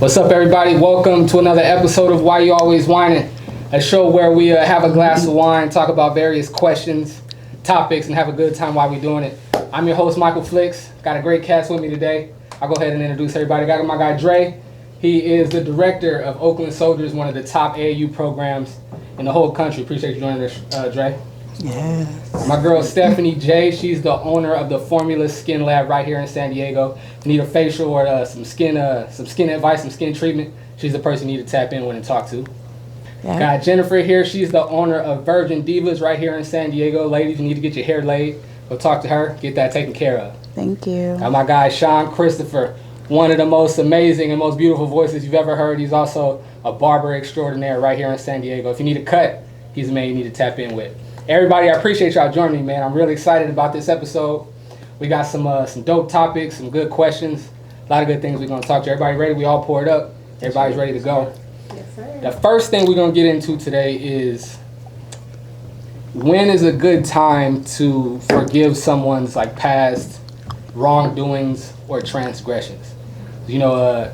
What's up, everybody? Welcome to another episode of Why You Always Whining, a show where we have a glass of wine, talk about various questions, topics, and have a good time while we're doing it. I'm your host, Michael Flicks. Got a great cast with me today. I'll go ahead and introduce everybody. Got my guy, Dre. He is the director of Oakland Soldiers, one of the top AAU programs in the whole country. Appreciate you joining us, Dre. Yes. My girl, Stephanie J. She's the owner of the Formula Skin Lab right here in San Diego. If you need a facial or some skin advice, some skin treatment, she's the person you need to tap in with and talk to. Yeah. Got Jennifer here. She's the owner of Virgin Divas right here in San Diego. Ladies, you need to get your hair laid. Go talk to her. Get that taken care of. Thank you. Got my guy, Sean Christopher. One of the most amazing and most beautiful voices you've ever heard. He's also a barber extraordinaire right here in San Diego. If you need a cut, he's the man you need to tap in with. Everybody, I appreciate y'all joining me, man. I'm really excited about this episode. We got some dope topics, some good questions, a lot of good things we're going to talk to. Everybody ready? We all poured up. Everybody's ready to go. Yes, sir. The first thing we're going to get into today is when is a good time to forgive someone's past wrongdoings or transgressions. You know,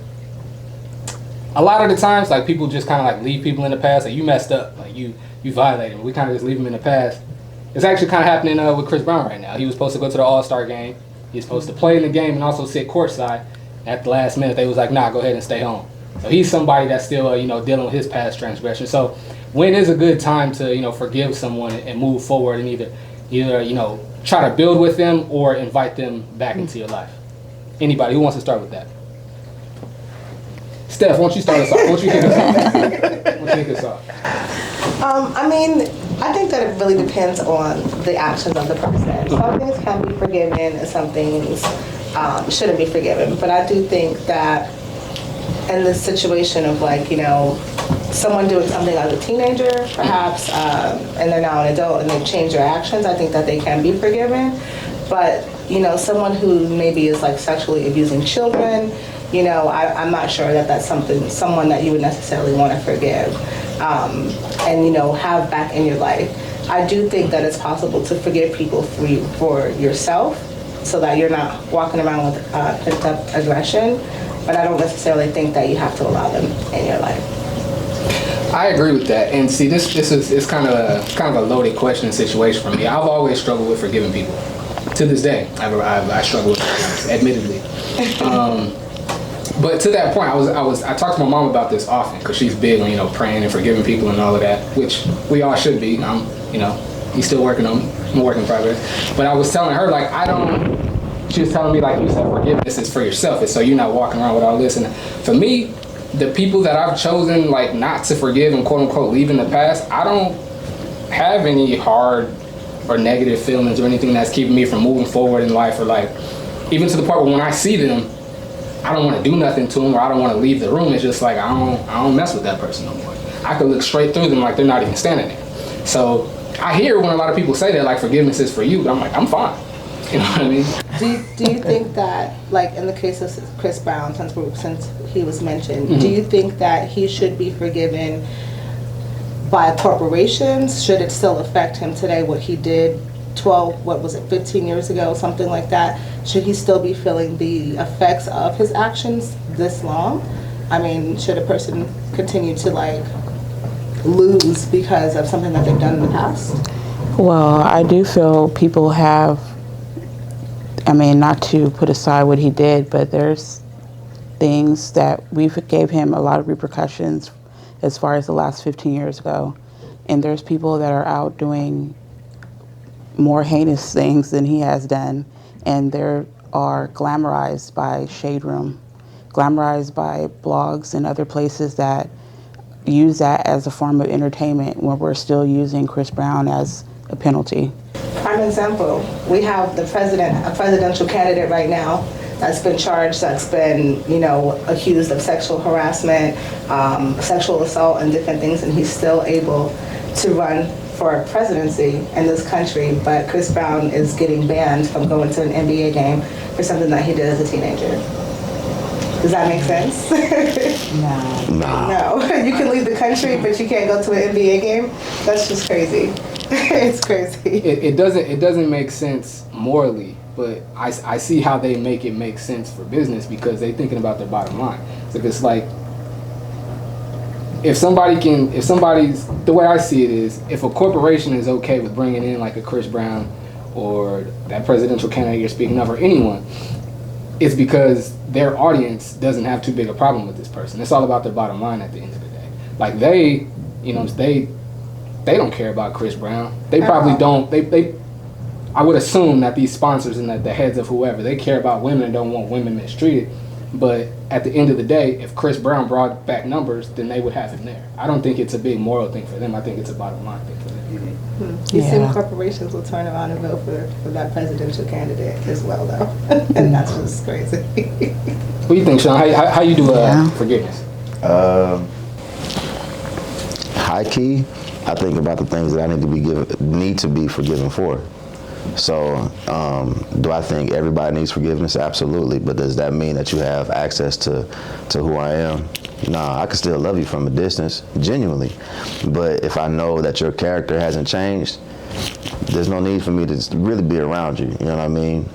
a lot of the times, people just kind of leave people in the past. You messed up, you violated them. We kind of just leave them in the past. It's actually kind of happening with Chris Brown right now. He was supposed to go to the All-Star game. He's supposed to play in the game and also sit courtside. At the last minute, they was like, nah, go ahead and stay home. So he's somebody that's still, dealing with his past transgression. So when is a good time to, forgive someone and move forward and either try to build with them or invite them back into your life? Anybody who wants to start with that? Steph, why don't you start us off? Why don't you kick us off? I think that it really depends on the actions of the person. Some things can be forgiven and some things shouldn't be forgiven. But I do think that in this situation of someone doing something as a teenager, perhaps, and they're now an adult and they've changed their actions, I think that they can be forgiven. But, someone who maybe is sexually abusing children, I'm not sure that that's someone that you would necessarily want to forgive and have back in your life. I do think that it's possible to forgive people for yourself so that you're not walking around with pent up aggression, but I don't necessarily think that you have to allow them in your life. I agree with that. And see, this is kind of a loaded question and situation for me. I've always struggled with forgiving people. To this day, I struggle with it, admittedly. But to that point, I talked to my mom about this often because she's big on praying and forgiving people and all of that, which we all should be. He's still working on me. I'm a work in progress. But I was telling her she was telling me you said forgiveness is for yourself. It's so you're not walking around with all this. And for me, the people that I've chosen not to forgive and quote unquote leave in the past, I don't have any hard or negative feelings or anything that's keeping me from moving forward in life, or even to the point where when I see them, I don't want to do nothing to them or I don't want to leave the room. It's just I don't mess with that person no more. I could look straight through them like they're not even standing there. So I hear when a lot of people say that forgiveness is for you, but I'm fine. You know what I mean? Do you think that in the case of Chris Brown, since he was mentioned, do you think that he should be forgiven by corporations? Should it still affect him today what he did 15 years ago, something like that? Should he still be feeling the effects of his actions this long? Should a person continue to lose because of something that they've done in the past? Well, I do feel people have, not to put aside what he did, but there's things that we gave him a lot of repercussions as far as the last 15 years ago. And there's people that are out doing more heinous things than he has done, and they are glamorized by Shade Room, glamorized by blogs and other places that use that as a form of entertainment when we're still using Chris Brown as a penalty. Prime example, we have a presidential candidate right now that's been charged, that's been, accused of sexual harassment, sexual assault and different things, and he's still able to run for presidency in this country, but Chris Brown is getting banned from going to an NBA game for something that he did as a teenager. Does that make sense? No. You can leave the country, but you can't go to an NBA game? That's just crazy. It's crazy. It doesn't make sense morally, but I see how they make it make sense for business because they're thinking about their bottom line. So if it's if somebody's, the way I see it is, if a corporation is okay with bringing in like a Chris Brown or that presidential candidate you're speaking of, or anyone, it's because their audience doesn't have too big a problem with this person. It's all about their bottom line at the end of the day. Like they don't care about Chris Brown. They probably don't. I would assume that these sponsors and that the heads of whoever, they care about women and don't want women mistreated. But at the end of the day, if Chris Brown brought back numbers, then they would have him there. I don't think it's a big moral thing for them. I think it's a bottom line thing for them. These same corporations will turn around and vote for that presidential candidate as well, though. And that's just crazy. What do you think, Sean? How you do forgiveness? High key, I think about the things that I need to be forgiven for. So, do I think everybody needs forgiveness? Absolutely. But does that mean that you have access to who I am? Nah, I can still love you from a distance, genuinely. But if I know that your character hasn't changed, there's no need for me to really be around you. You know what I mean?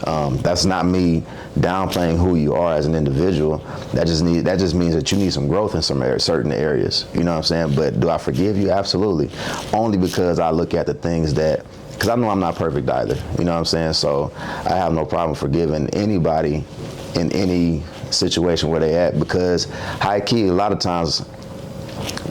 That's not me downplaying who you are as an individual. That just means that you need some growth in some certain areas. You know what I'm saying? But do I forgive you? Absolutely. Only because I look at the things that, because I know I'm not perfect either. You know what I'm saying? So I have no problem forgiving anybody in any situation where they at, because high key, a lot of times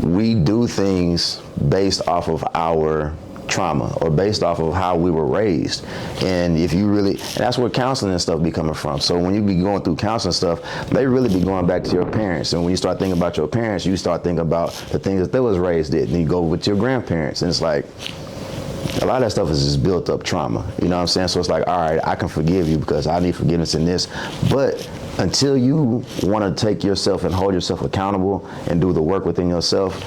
we do things based off of our trauma or based off of how we were raised. And if you really, and that's where counseling and stuff be coming from. So when you be going through counseling stuff, they really be going back to your parents. And when you start thinking about your parents, you start thinking about the things that they was raised in. And you go with your grandparents, and it's like, a lot of that stuff is just built up trauma. You know what I'm saying? So it's like, all right, I can forgive you because I need forgiveness in this. But until you want to take yourself and hold yourself accountable and do the work within yourself,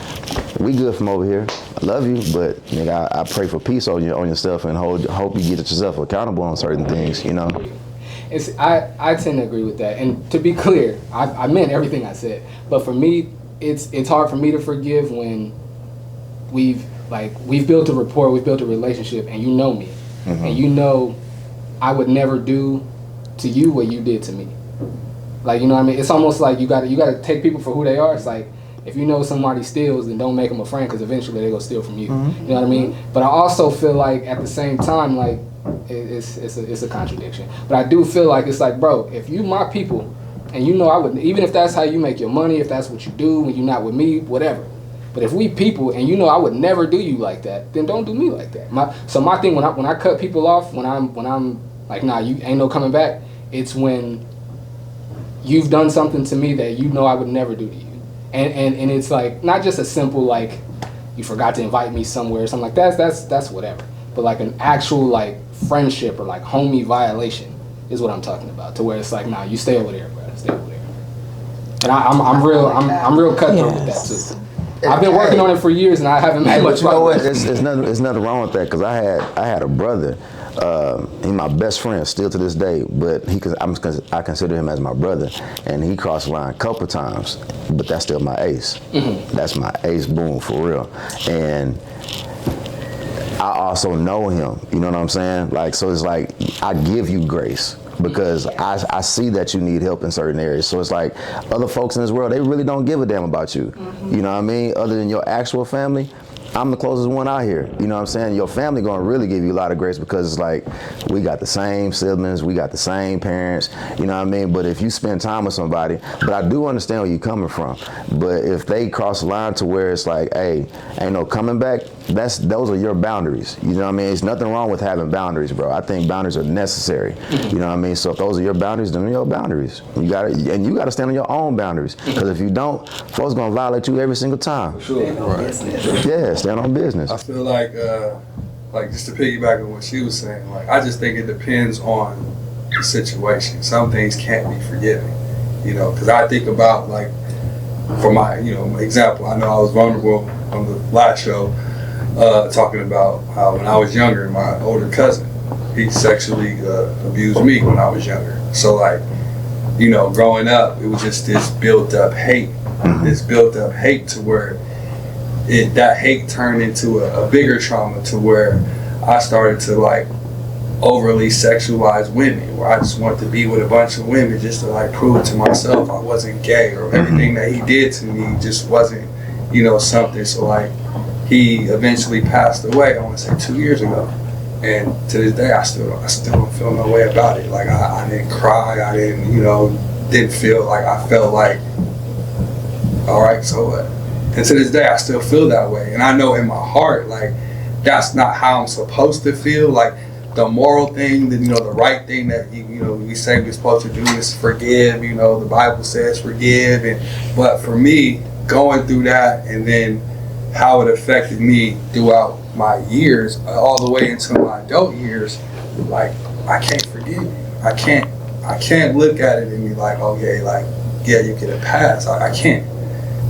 we good from over here. I love you, but nigga, I pray for peace on yourself and hope you get yourself accountable on certain things, you know? I tend to agree with that. And to be clear, I meant everything I said. But for me, it's hard for me to forgive when we've built a rapport, we've built a relationship, and you know me. Mm-hmm. And you know I would never do to you what you did to me. Like, you know what I mean? It's almost like you gotta take people for who they are. It's like, if you know somebody steals, then don't make them a friend, because eventually they go steal from you. Mm-hmm. You know what I mean? But I also feel like at the same time, like, it's a contradiction. But I do feel like it's like, bro, if you my people, and you know I would, even if that's how you make your money, if that's what you do when you're not with me, whatever. But if we people, and you know I would never do you like that, then don't do me like that. My thing, when I cut people off, when I'm like, nah, you ain't no coming back, it's when you've done something to me that you know I would never do to you. And it's like, not just a simple, like, you forgot to invite me somewhere or something like that, that's whatever. But like an actual, like, friendship or like homie violation is what I'm talking about, to where it's like, nah, you stay over there, bro, stay over there. And I'm real cutthroat with that too. I've been working on it for years, and I haven't made much progress. There's nothing wrong with that, because I had a brother. He's my best friend still to this day, but I consider him as my brother, and he crossed the line a couple times, but that's still my ace. Mm-hmm. That's my ace, boom, for real. And I also know him. You know what I'm saying? Like, so it's like I give you grace, because I see that you need help in certain areas. So it's like other folks in this world, they really don't give a damn about you. Mm-hmm. You know what I mean? Other than your actual family, I'm the closest one out here. You know what I'm saying? Your family gonna really give you a lot of grace, because it's like, we got the same siblings, we got the same parents, you know what I mean? But if you spend time with somebody, but I do understand where you're coming from. But if they cross the line to where it's like, hey, ain't no coming back, those are your boundaries. You know what I mean? There's nothing wrong with having boundaries, bro. I think boundaries are necessary. You know what I mean? So if those are your boundaries, then they're your boundaries. You gotta stand on your own boundaries. Because if you don't, folks gonna violate you every single time. Sure. Right. Yeah, stand on business. I feel like just to piggyback on what she was saying, like, I just think it depends on the situation. Some things can't be forgiven, you know, because I think about, like, for my, you know, example, I know I was vulnerable on the last show, talking about how when I was younger, my older cousin, he sexually abused me when I was younger. So, like, you know, growing up, it was just this built up hate to where that hate turned into a bigger trauma, to where I started to, like, overly sexualize women, where I just wanted to be with a bunch of women just to, like, prove to myself I wasn't gay, or everything that he did to me just wasn't you know, something. So like, he eventually passed away, I want to say 2 years ago. And to this day, I still don't feel no way about it. Like, I didn't cry, I didn't, you know, didn't feel like, I felt like, all right, so what? And to this day, I still feel that way. And I know in my heart, like, that's not how I'm supposed to feel. Like, the moral thing, that, you know, the right thing that, you know, we say we're supposed to do is forgive. You know, the Bible says forgive. But for me, going through that and then how it affected me throughout my years, all the way into my adult years, like, I can't forgive you. I can't look at it and be like, okay, like, yeah, you get a pass. I can't.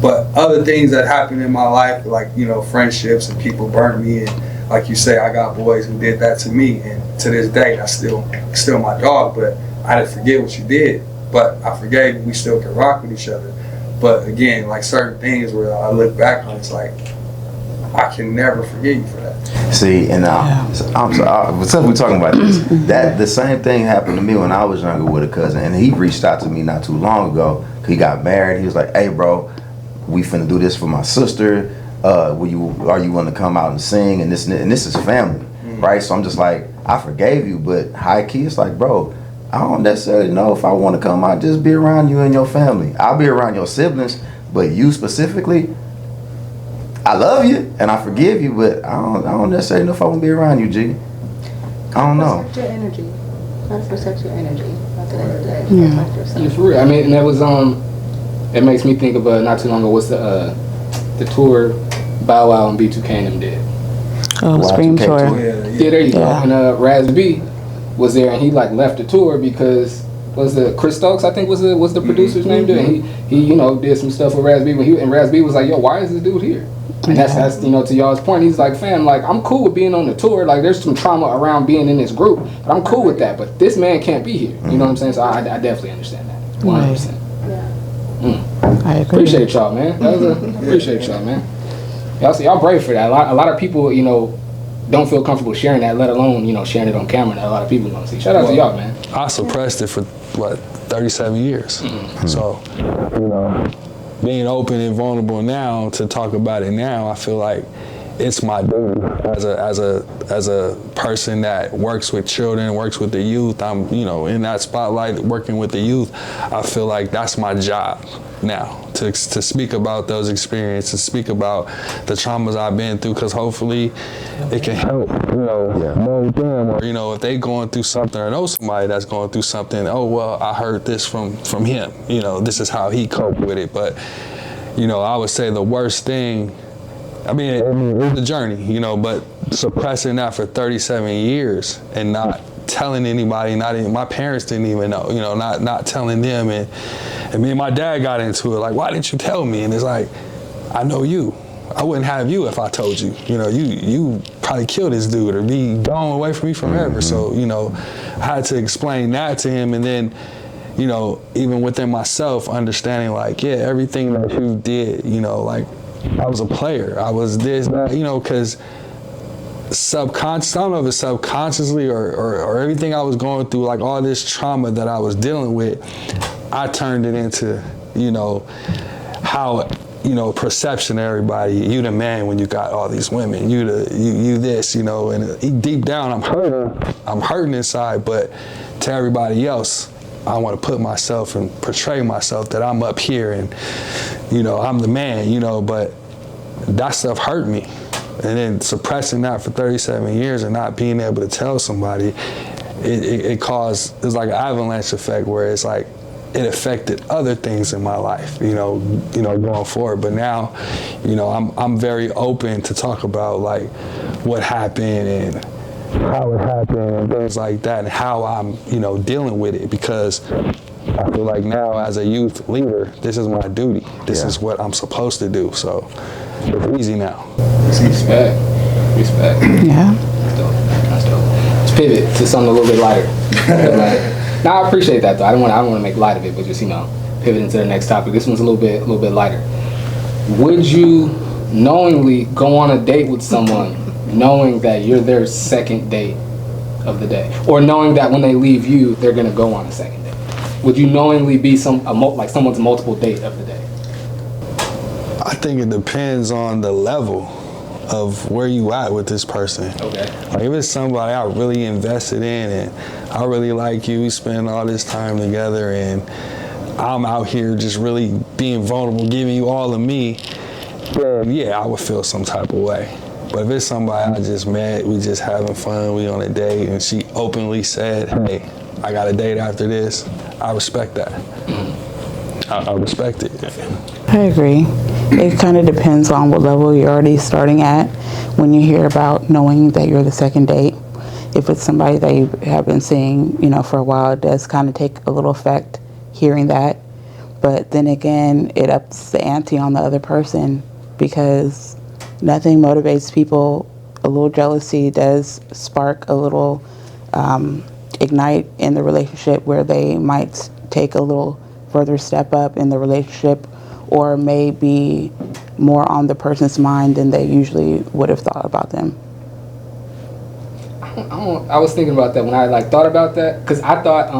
But other things that happened in my life, like, you know, friendships and people burned me, and like you say, I got boys who did that to me, and to this day, that's still my dog. But I didn't forget what you did, but I forgave you. We still can rock with each other. But again, like, certain things where I look back on, it's like, I can never forgive you for that. See, and I'm sorry, since we're talking about this, that the same thing happened to me when I was younger with a cousin, and he reached out to me not too long ago. He got married. He was like, "Hey, bro, we finna do this for my sister. Are you willing to come out and sing?" And this is family, right? So I'm just like, I forgave you, but high key, it's like, bro, I don't necessarily know if I want to come out. Just be around you and your family. I'll be around your siblings, but you specifically, I love you and I forgive you, but I don't necessarily know if I want to be around you, G. I don't know. Protect your energy. Gotta protect your energy. At the end of the day, protect yourself. It's real. I mean, and that was it makes me think of not too long ago. What's the tour Bow Wow and B2K and them did? Oh, the Scream Y2K tour. tour. Yeah, there you go. And Raz B was there, and he like left the tour because Chris Stokes, I think was the producer's name, dude. And he you know, did some stuff with Raz B and Raz B was like, yo, why is this dude here? And that's you know, to y'all's point, he's like, fam, like, I'm cool with being on the tour. Like, there's some trauma around being in this group, but I'm cool with that. But this man can't be here. You know what I'm saying? So I definitely understand that. 100%. Yeah. I agree. Appreciate y'all, man. Appreciate y'all, man. Y'all brave for that. A lot of people, you know, don't feel comfortable sharing that, let alone, you know, sharing it on camera that a lot of people don't see. Shout out to y'all, man. I suppressed it for, 37 years. So, you know, being open and vulnerable now to talk about it now, I feel like it's my duty as a person that works with children, works with the youth. I'm, you know, in that spotlight working with the youth. I feel like that's my job now, to speak about those experiences, speak about the traumas I've been through, because hopefully it can help, you know, mold them, or, you know, if they going through something or know somebody that's going through something, oh, well, I heard this from him, you know, this is how he coped with it. But, you know, I would say the worst thing, I mean, it's a journey, you know, but suppressing that for 37 years and not telling anybody, not even my parents didn't even know, you know, not telling them, and me and my dad got into it, like, why didn't you tell me? And it's like, I know you. I wouldn't have you if I told you. You know, you probably kill this dude or be gone away from me forever. So, you know, I had to explain that to him, and then, you know, even within myself, understanding like, yeah, everything that you did, you know, like, I was a player. I was this, that, you know, because subconscious, I don't know if it's subconsciously or everything I was going through, like all this trauma that I was dealing with, I turned it into, you know, how, you know, perception of everybody. You the man when you got all these women. You this, you know, and deep down I'm hurting inside, but to everybody else, I want to put myself and portray myself that I'm up here and, you know, I'm the man, you know, but that stuff hurt me. And then suppressing that for 37 years and not being able to tell somebody, it caused, it's like an avalanche effect where it's like, it affected other things in my life, you know, going forward. But now, you know, I'm very open to talk about like what happened and how it happened and things like that, and how I'm, you know, dealing with it, because I feel like now as a youth leader, this is my duty. This is what I'm supposed to do. So it's easy now. Respect. Yeah. That's dope. Let's pivot to something a little bit lighter. Now, I appreciate that though. I don't want to make light of it, but just, you know, pivoting to the next topic. This one's a little bit lighter. Would you knowingly go on a date with someone knowing that you're their second date of the day, or knowing that when they leave you, they're gonna go on a second date? Would you knowingly be like someone's multiple date of the day? I think it depends on the level of where you at with this person. Okay. Like if it's somebody I really invested in and I really like you, we spend all this time together and I'm out here just really being vulnerable, giving you all of me, then yeah, I would feel some type of way. But if it's somebody I just met, we just having fun, we on a date, and she openly said, hey, I got a date after this, I respect that. I respect it. I agree. It kind of depends on what level you're already starting at when you hear about knowing that you're the second date. If it's somebody that you have been seeing, for a while, it does kind of take a little effect hearing that. But then again, it ups the ante on the other person because nothing motivates people. A little jealousy does spark a little ignite in the relationship where they might take a little further step up in the relationship or may be more on the person's mind than they usually would have thought about them. I was thinking about that when I thought about that because I thought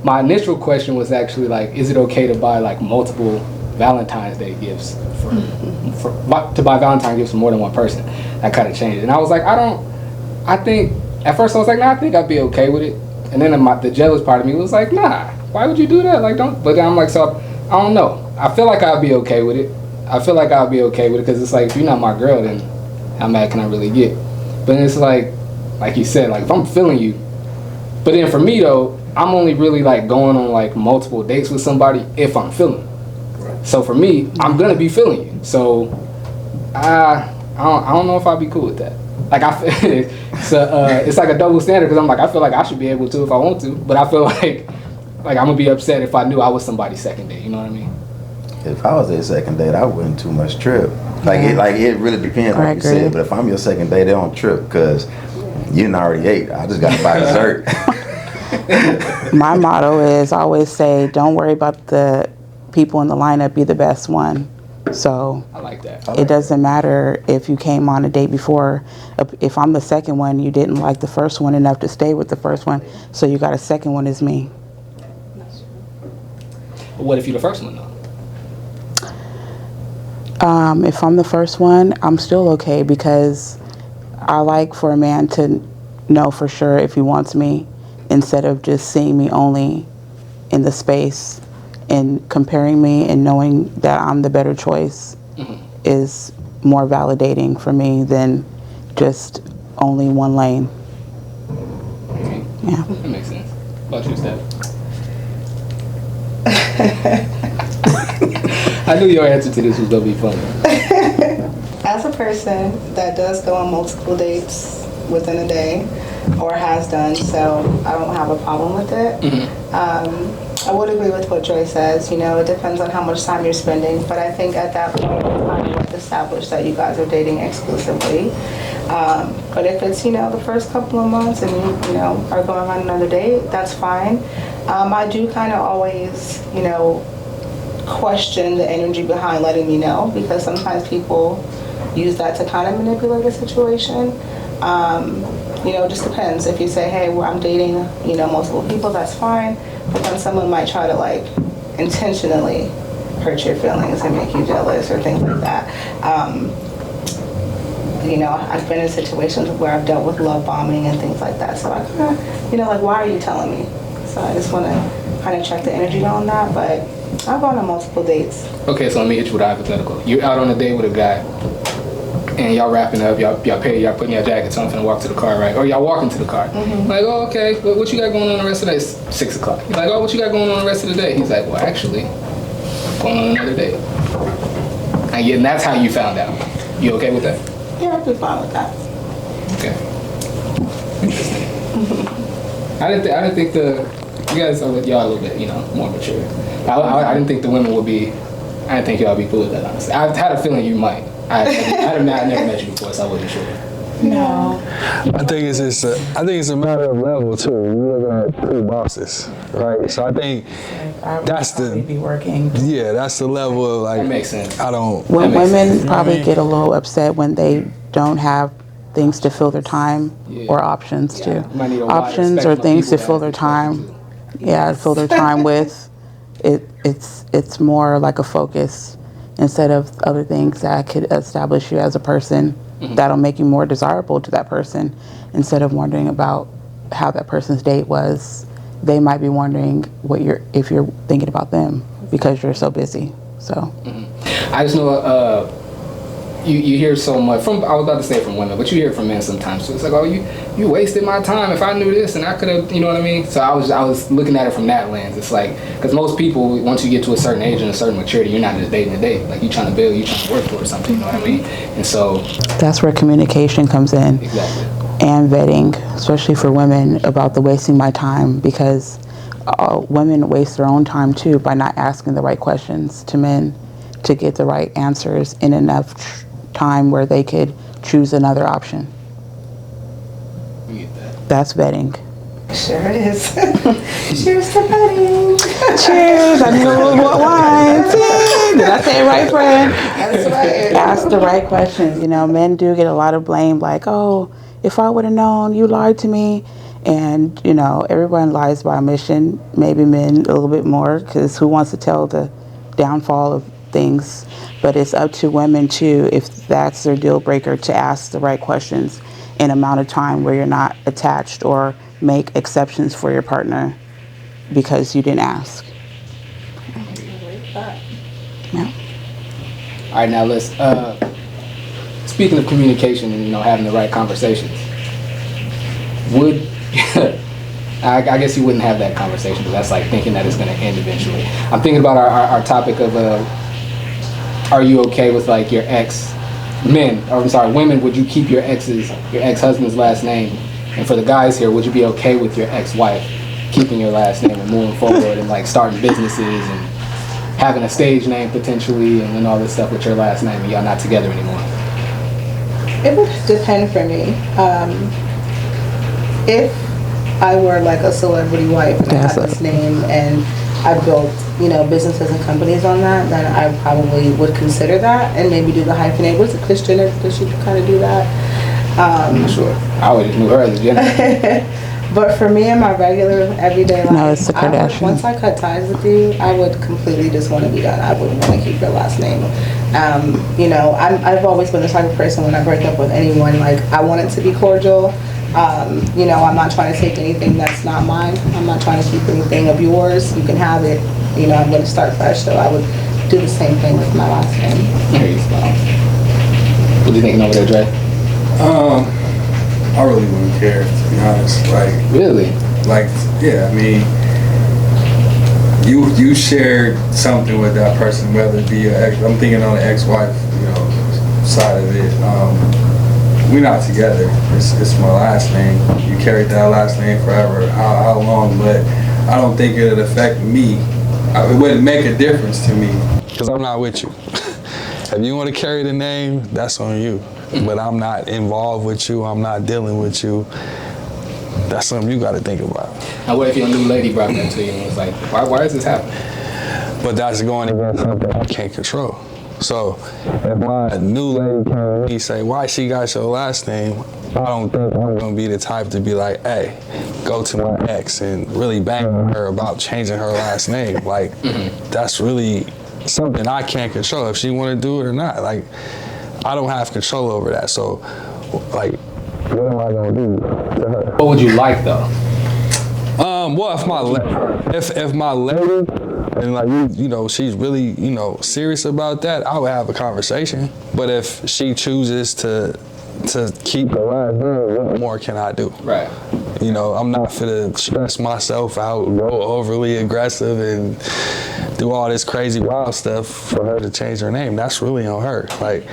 my initial question was actually is it okay to buy multiple Valentine's Day gifts to buy Valentine's gifts for more than one person? That kind of changed, and I was like, I think at first I was like, nah, I think I'd be okay with it, and then the jealous part of me was like, nah, why would you do that? Don't. But then I'm like, so I don't know. I feel like I'd be okay with it. Because it's if you're not my girl, then how mad can I really get? But then it's like you said, if I'm feeling you. But then for me though, I'm only really going on multiple dates with somebody if I'm feeling. Right. So for me, I'm gonna be feeling you. So I don't know if I'd be cool with that. It's like a double standard because I feel like I should be able to if I want to, but I feel like I'm gonna be upset if I knew I was somebody's second date. You know what I mean? If I was their second date, I wouldn't too much trip. It really depends, like you said. But if I'm your second date, they don't trip because you done already ate. I just got to buy dessert. My motto is I always say, don't worry about the people in the lineup, be the best one. So I like that. It doesn't matter if you came on a date before. If I'm the second one, you didn't like the first one enough to stay with the first one, so you got a second one as me. What if you're the first one though? If I'm the first one, I'm still okay because I like for a man to know for sure if he wants me instead of just seeing me only in the space and comparing me and knowing that I'm the better choice is more validating for me than just only one lane. Okay. Yeah. That makes sense. What about you, Steph? I knew your answer to this was gonna be funny. As a person that does go on multiple dates within a day, or has done, so I don't have a problem with it. I would agree with what Joy says. It depends on how much time you're spending, but I think at that point, it's kind of established that you guys are dating exclusively. But if it's the first couple of months and you are going on another date, that's fine. I do kind of always question the energy behind letting me know because sometimes people use that to kind of manipulate the situation. It just depends. If you say, hey, I'm dating, multiple people, that's fine. But then someone might try to intentionally hurt your feelings and make you jealous or things like that. I've been in situations where I've dealt with love bombing and things like that. So I kind of, why are you telling me? So I just want to kind of check the energy on that. But I've gone on multiple dates. Okay, so let me hit you with a hypothetical. You're out on a date with a guy, and y'all wrapping up, y'all putting your jackets on, finna walk to the car, right? Or y'all walking to the car. Oh, okay, what you got going on the rest of the day? It's 6 o'clock. You're like, oh, what you got going on the rest of the day? He's like, well, actually, I'm going on another date. And that's how you found out. You okay with that? Yeah, I'd be fine with that. Okay. Interesting. I didn't think you guys are y'all a little bit, more mature. I didn't think the women would be. I didn't think y'all would be cool with that. Honestly, I had a feeling you might. I never met you before, so I wasn't sure. No. I think it's a matter of level too. We're looking at two bosses, right? So I think that's the be working. Yeah, that's the level of That makes sense. I don't. When That makes women sense. probably get a little upset when they don't have things to fill their time or options You might need a wider options or spectrum of things to people fill ask their this question time. Yeah, fill their time with. It's more like a focus. instead of other things that could establish you as a person that'll make you more desirable to that person. Instead of wondering about how that person's date was, they might be wondering if you're thinking about them because you're so busy. So I just know you hear so much from, I was about to say from women, but you hear it from men sometimes. So it's like, oh, you wasted my time. If I knew this and I could have, you know what I mean? So I was looking at it from that lens. It's like, because most people, once you get to a certain age and a certain maturity, you're not just dating a date. Like, you're trying to build, you're trying to work towards something, you know what I mean? And so that's where communication comes in. Exactly. And vetting, especially for women, about the wasting my time, because women waste their own time too by not asking the right questions to men to get the right answers in enough time where they could choose another option. We get that. That's vetting. Sure is. Cheers to vetting. Cheers. I need a little more wine. Did I say it right, friend? That's right. Ask the right questions. You know, men do get a lot of blame, like, oh, if I would have known, you lied to me. And, you know, everyone lies by omission, maybe men a little bit more, because who wants to tell the downfall of things? But it's up to women, too, if that's their deal breaker, to ask the right questions in amount of time where you're not attached or make exceptions for your partner because you didn't ask. Yeah. All right, now let's, speaking of communication and, you know, having the right conversations, would, I guess you wouldn't have that conversation because that's like thinking that it's going to end eventually. I'm thinking about our topic of, are you okay with like your women, would you keep your ex-husband's last name? And for the guys here, would you be okay with your ex-wife keeping your last name and moving forward and like starting businesses and having a stage name potentially and then all this stuff with your last name and y'all not together anymore? It would depend for me. If I were like a celebrity wife and I had this name and I built, you know, businesses and companies on that, then I probably would consider that and maybe do the hyphenate. Was it Kris Jenner? Does she kind of do that? I'm not sure. I always knew her as a Jenner. But for me in my regular everyday life, No, it's the Kardashian. Once I cut ties with you, I would completely just want to be done. I wouldn't want to keep your last name. You know, I've always been the type of person when I break up with anyone, like I want it to be cordial. You know, I'm not trying to take anything that's not mine. I'm not trying to keep anything of yours. You can have it. You know, I'm going to start fresh, so I would do the same thing with my last name. There you go. What are you thinking over there, Dre? I really wouldn't care, to be honest. Like, Really? like, yeah, I mean, you shared something with that person, whether it be your ex. I'm thinking on the ex-wife, you know, side of it. We're not together. It's my last name. You carried that last name forever. How long? But I don't think it would affect me. It wouldn't make a difference to me. Because I'm not with you. If you want to carry the name, that's on you. But I'm not involved with you. I'm not dealing with you. That's something you got to think about. Now, what if your new lady brought that to you and was like, why is this happening? But that's going against something I can't control. So if my new lady came to me and say, why she got your last name, I don't think I'm going to be the type to be like, hey, go to my ex and really bang on her about changing her last name. Like, that's really something I can't control if she want to do it or not. Like, I don't have control over that. So, like, what am I going to do to her? What would you like, though? Well, if my lady and like you know she's really serious about that, I would have a conversation. But if she chooses to keep the last name, what more can I do? Right. You know, I'm not finna stress myself out, go overly aggressive, and do all this crazy wild stuff for her to change her name. That's really on her. Like,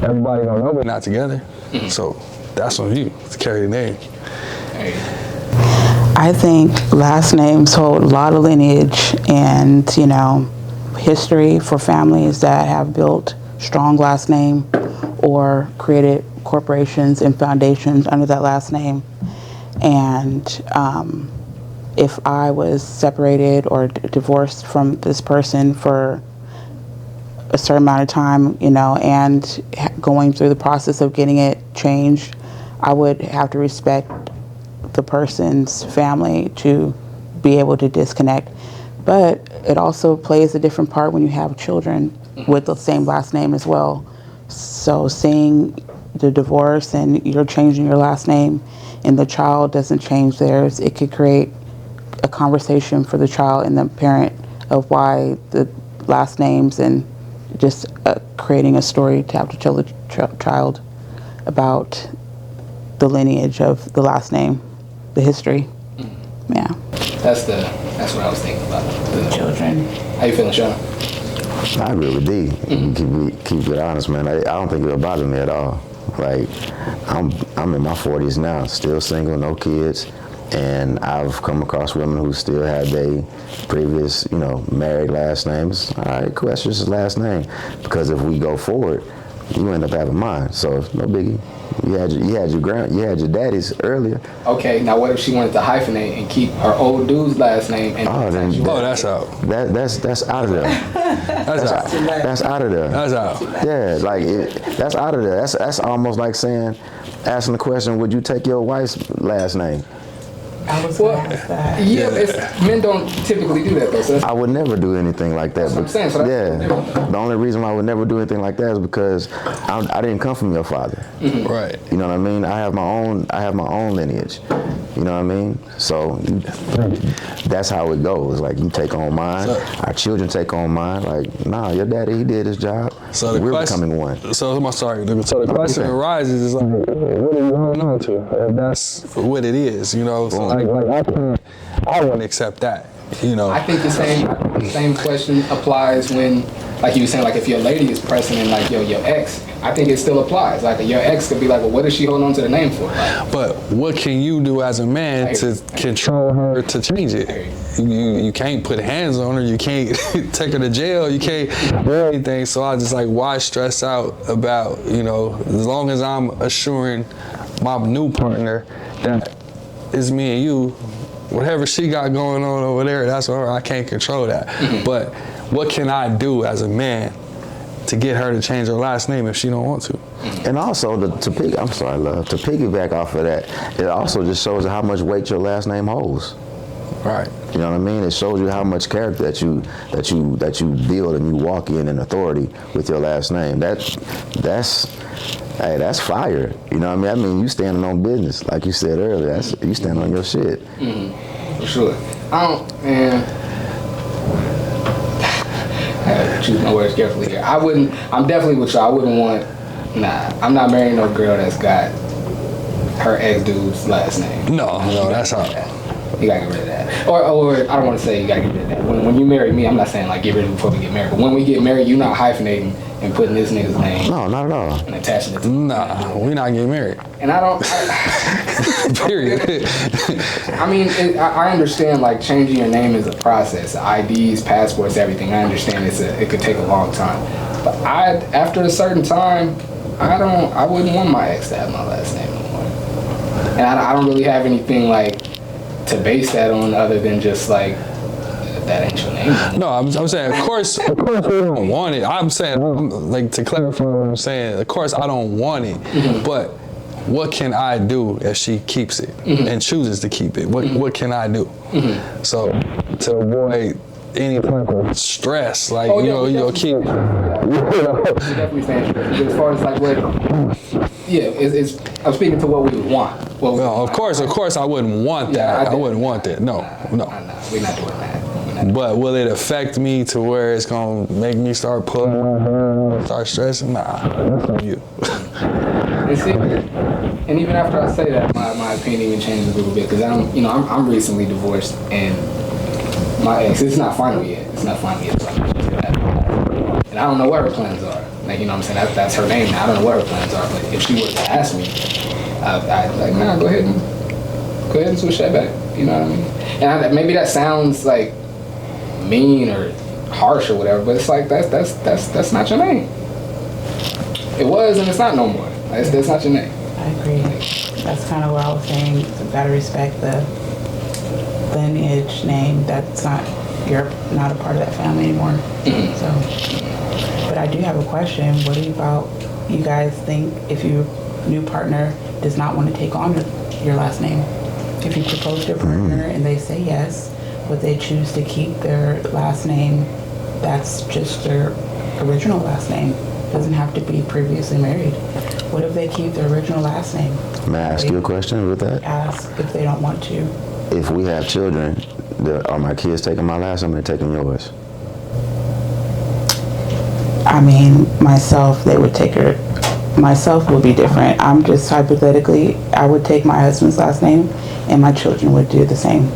everybody gonna know we're not together, so that's on you to carry the name. Hey. I think last names hold a lot of lineage and, you know, history for families that have built strong last name or created corporations and foundations under that last name. And if I was separated or divorced from this person for a certain amount of time, you know, and going through the process of getting it changed, I would have to respect the person's family to be able to disconnect. But it also plays a different part when you have children. with the same last name as well. So seeing the divorce and you're changing your last name and the child doesn't change theirs, it could create a conversation for the child and the parent of why the last names, and just creating a story to have to tell the child about the lineage of the last name, the history. Yeah. That's what I was thinking about. The Children. How you feeling, Sean? I agree with D. Keep it honest, man. I don't think it'll bother me at all. Like, I'm in my 40s now, still single, no kids, and I've come across women who still had their previous, married last names. All right, cool, that's just his last name. Because if we go forward, you end up having mine. So no biggie. You had your daddy's earlier. Okay, now what if she wanted to hyphenate and keep her old dude's last name? And That's out. That's out of there. That's out. That's out of there. That's out. Yeah, that's out of there. That's almost like asking the question, would you take your wife's last name? I was going to ask that. Yeah, men don't typically do that though. So I would never do anything like that. That's what I'm saying. So The only reason why I would never do anything like that is because I didn't come from your father. Mm-hmm. Right. You know what I mean? I have my own lineage. You know what I mean? So that's how it goes. Like, you take on mine, our children take on mine. Like, nah, your daddy, he did his job. So we're becoming one. So the question arises is like, what are you holding on to? If that's what it is, So I wouldn't accept that. I think the same question applies when, like you were saying, like if your lady is pressing and like, your ex, I think it still applies. Like your ex could be like, well, what is she holding on to the name for? Like, but what can you do as a man to control her to change it? You can't put hands on her. You can't take her to jail. You can't do anything. So I just why stress out about, as long as I'm assuring my new partner that it's me and you, whatever she got going on over there, that's her. I can't control that. Mm-hmm. But what can I do as a man to get her to change her last name if she don't want to? And also, to piggyback off of that, it also just shows how much weight your last name holds. Right. You know what I mean? It shows you how much character that you build and you walk in authority with your last name. That's fire. You know what I mean? You standing on business, like you said earlier. You stand on your shit. Mm-hmm. For sure. I gotta choose my words carefully here. I'm definitely with you. I wouldn't want, I'm not marrying no girl that's got her ex-dude's last name. No, that's not. You gotta get rid of that. Or I don't want to say you gotta get rid of that. When you marry me, I'm not saying get rid of it before we get married. But when we get married, you're not hyphenating and putting this nigga's name. No, not at all. And attaching it to we're not getting married. And I don't. Period. I mean, I understand changing your name is a process. IDs, passports, everything. I understand it could take a long time. But after a certain time, I wouldn't want my ex to have my last name no more. And I don't really have anything to base that on other than just that ain't your name. No, I'm saying, of course we don't want it. I'm saying, to clarify what I'm saying, of course I don't want it, mm-hmm. but what can I do if she keeps it mm-hmm. and chooses to keep it? What can I do? Mm-hmm. So to avoid any type of stress, your kid. Definitely saying as far as what. Yeah, I'm speaking to what we would want. Of course, I wouldn't want that. I wouldn't want that. No. We're not doing that. But will it affect me to where it's gonna make me start pulling my hair, start stressing? Nah, that's on you. And see, and even after I say that, my opinion even changes a little bit because I'm recently divorced and my ex, it's not final yet. So and I don't know what her plans are. You know what I'm saying? That's her name now. I don't know what her plans are. But if she were to ask me, I'd nah, go ahead and switch that back. You know what I mean? And maybe that sounds mean or harsh or whatever, but it's that's not your name. It was and it's not no more. That's not your name. I agree. That's kind of what I was saying. You gotta respect the lineage name. You're not a part of that family anymore. Mm-hmm. So, but I do have a question. What about you guys think if your new partner does not want to take on your last name? If you propose to your partner and they say yes, but they choose to keep their last name, that's just their original last name. Doesn't have to be previously married. What if they keep their original last name? May I ask you a question with that? Ask if they don't want to. If we have children, are my kids taking my last name or taking yours? I mean, myself, they would take her. Myself would be different. I'm just hypothetically, I would take my husband's last name and my children would do the same.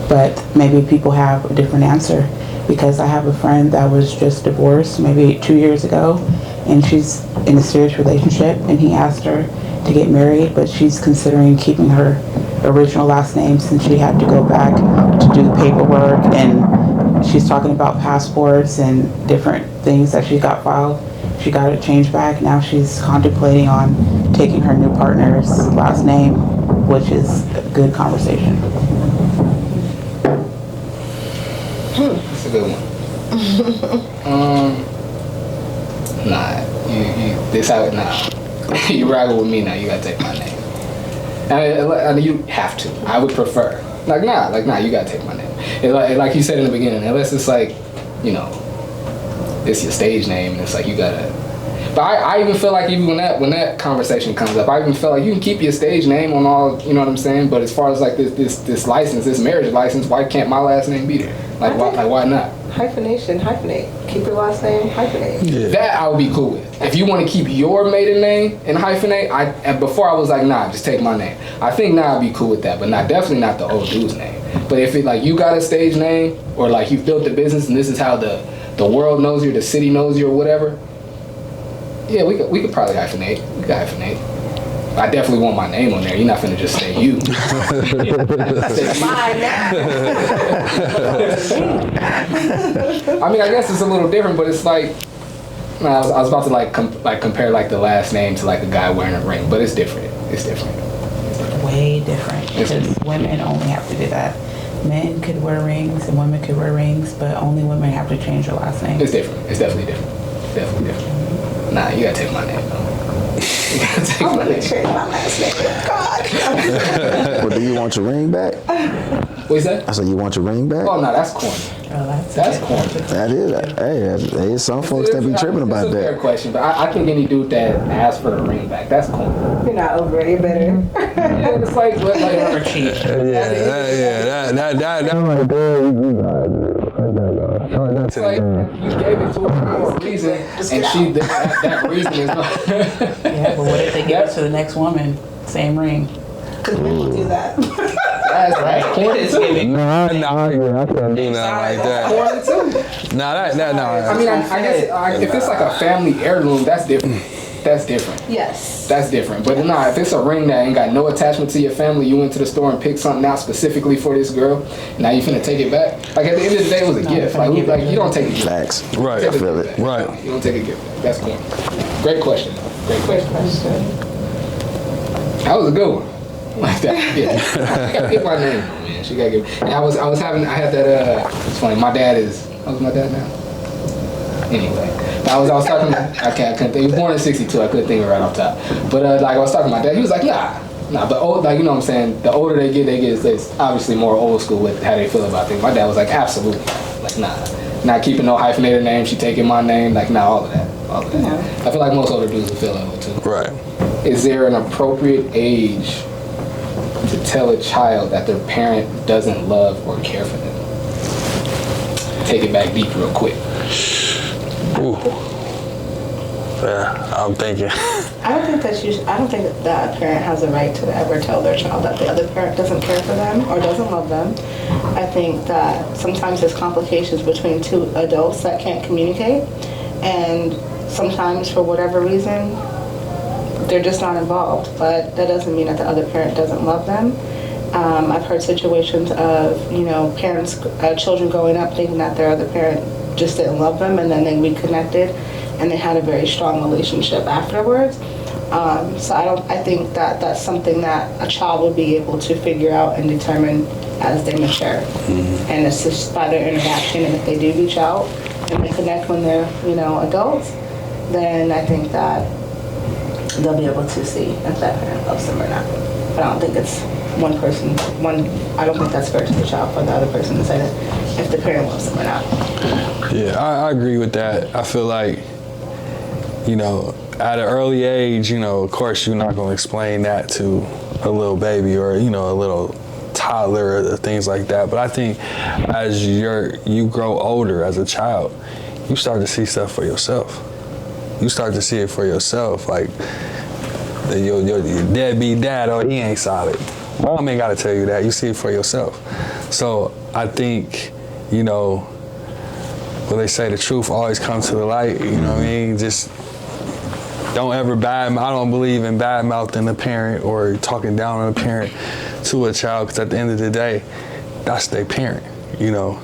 But maybe people have a different answer, because I have a friend that was just divorced maybe 2 years ago, and she's in a serious relationship, and he asked her to get married, but she's considering keeping her original last name since she had to go back to do the paperwork, and she's talking about passports and different things that she got filed. She got it changed back. Now she's contemplating on taking her new partner's last name, which is a good conversation. That's a good one. You raggle with me now. You gotta take my name. I mean, you have to. I would prefer. Nah. You gotta take my name. Like you said in the beginning, unless it's like, you know, it's your stage name, and it's like you gotta. But I even feel like even when that conversation comes up, I even feel like you can keep your stage name on all. You know what I'm saying? But as far as like this license, this marriage license, why can't my last name be there? Why not? Hyphenate. Keep your last name, hyphenate. Yeah. That I would be cool with. If you want to keep your maiden name and hyphenate, before I was like, nah, just take my name. I think now I'd be cool with that, but definitely not the old dude's name. But if it like you got a stage name, or like you built a business and this is how the world knows you, the city knows you, or whatever, yeah, we could probably hyphenate. We could hyphenate. I definitely want my name on there. You're not finna just say you. Mine now. I mean, I guess it's a little different, but it's like, I was about to compare like the last name to like a guy wearing a ring, but it's different. It's different. Way different, because women only have to do that. Men could wear rings and women could wear rings, but only women have to change their last name. It's different. It's definitely different. Definitely different. Nah, you gotta take my name though. You gotta take I'm my gonna name. change my last name. God. Well, do you want your ring back? What is that? I said, you want your ring back? Oh no, that's corny. Oh, That's corny. That is. Hey, there's some folks that be tripping about It's a fair that. question, but I think any dude that asks for the ring back, that's corny. You're not over it. You're better. Yeah, it's like or cheap. That right there. It's like you gave it to her for a reason, and that reason is not. Yeah, but what if they give it to the next woman? Same ring. Because people do that. That's corny too. No, I can't do nothing like that. Corny too. No. I mean, I guess if it's like a family heirloom, that's different. That's different. Yes. That's different. But nah, if it's a ring that ain't got no attachment to your family, you went to the store and picked something out specifically for this girl, now you finna take it back. Like at the end of the day, it was a gift. Like you don't take a gift. Facts. Right. I feel it. Right. You don't take a gift back. That's cool. Great question. Great question. That was a good one. Like that. Yeah. She gotta get my name, man. She gotta get. And I had that. It's funny. My dad is. How's my dad now? Anyway, I was talking. I couldn't think. He was born in '62. I couldn't think of it right off top. But like I was talking to my dad. He was like, nah. But like you know what I'm saying. The older they get, it's obviously more old school with how they feel about things. My dad was like, absolutely. Like not keeping no hyphenated name. She taking my name. Like all of that. I feel like most older dudes will feel that way too. Right. Is there an appropriate age to tell a child that their parent doesn't love or care for them? Take it back deep real quick. Ooh. Yeah, I'm thinking. I don't think that a parent has a right to ever tell their child that the other parent doesn't care for them or doesn't love them. I think that sometimes there's complications between two adults that can't communicate, and sometimes for whatever reason they're just not involved. But that doesn't mean that the other parent doesn't love them. I've heard situations of parents, children growing up thinking that their other parent just didn't love them, and then they reconnected and they had a very strong relationship afterwards. So I think that that's something that a child will be able to figure out and determine as they mature. And it's just by their interaction, and if they do reach out and they connect when they're adults, then I think that they'll be able to see if that parent loves them or not. But I don't think it's one person, I don't think that's fair to the child for the other person to say that if the parent loves them or not. Yeah, I agree with that. I feel like, you know, at an early age, you know, of course you're not going to explain that to a little baby or, you know, a little toddler or things like that. But I think as you grow older as a child, you start to see stuff for yourself. You start to see it for yourself. Like, your deadbeat dad, oh, he ain't solid. Mom ain't got to tell you that. You see it for yourself. So I think, you know, when they say the truth always comes to the light, you know what I mean? Just don't ever I don't believe in bad mouthing a parent or talking down on a parent to a child, because at the end of the day, that's their parent, you know.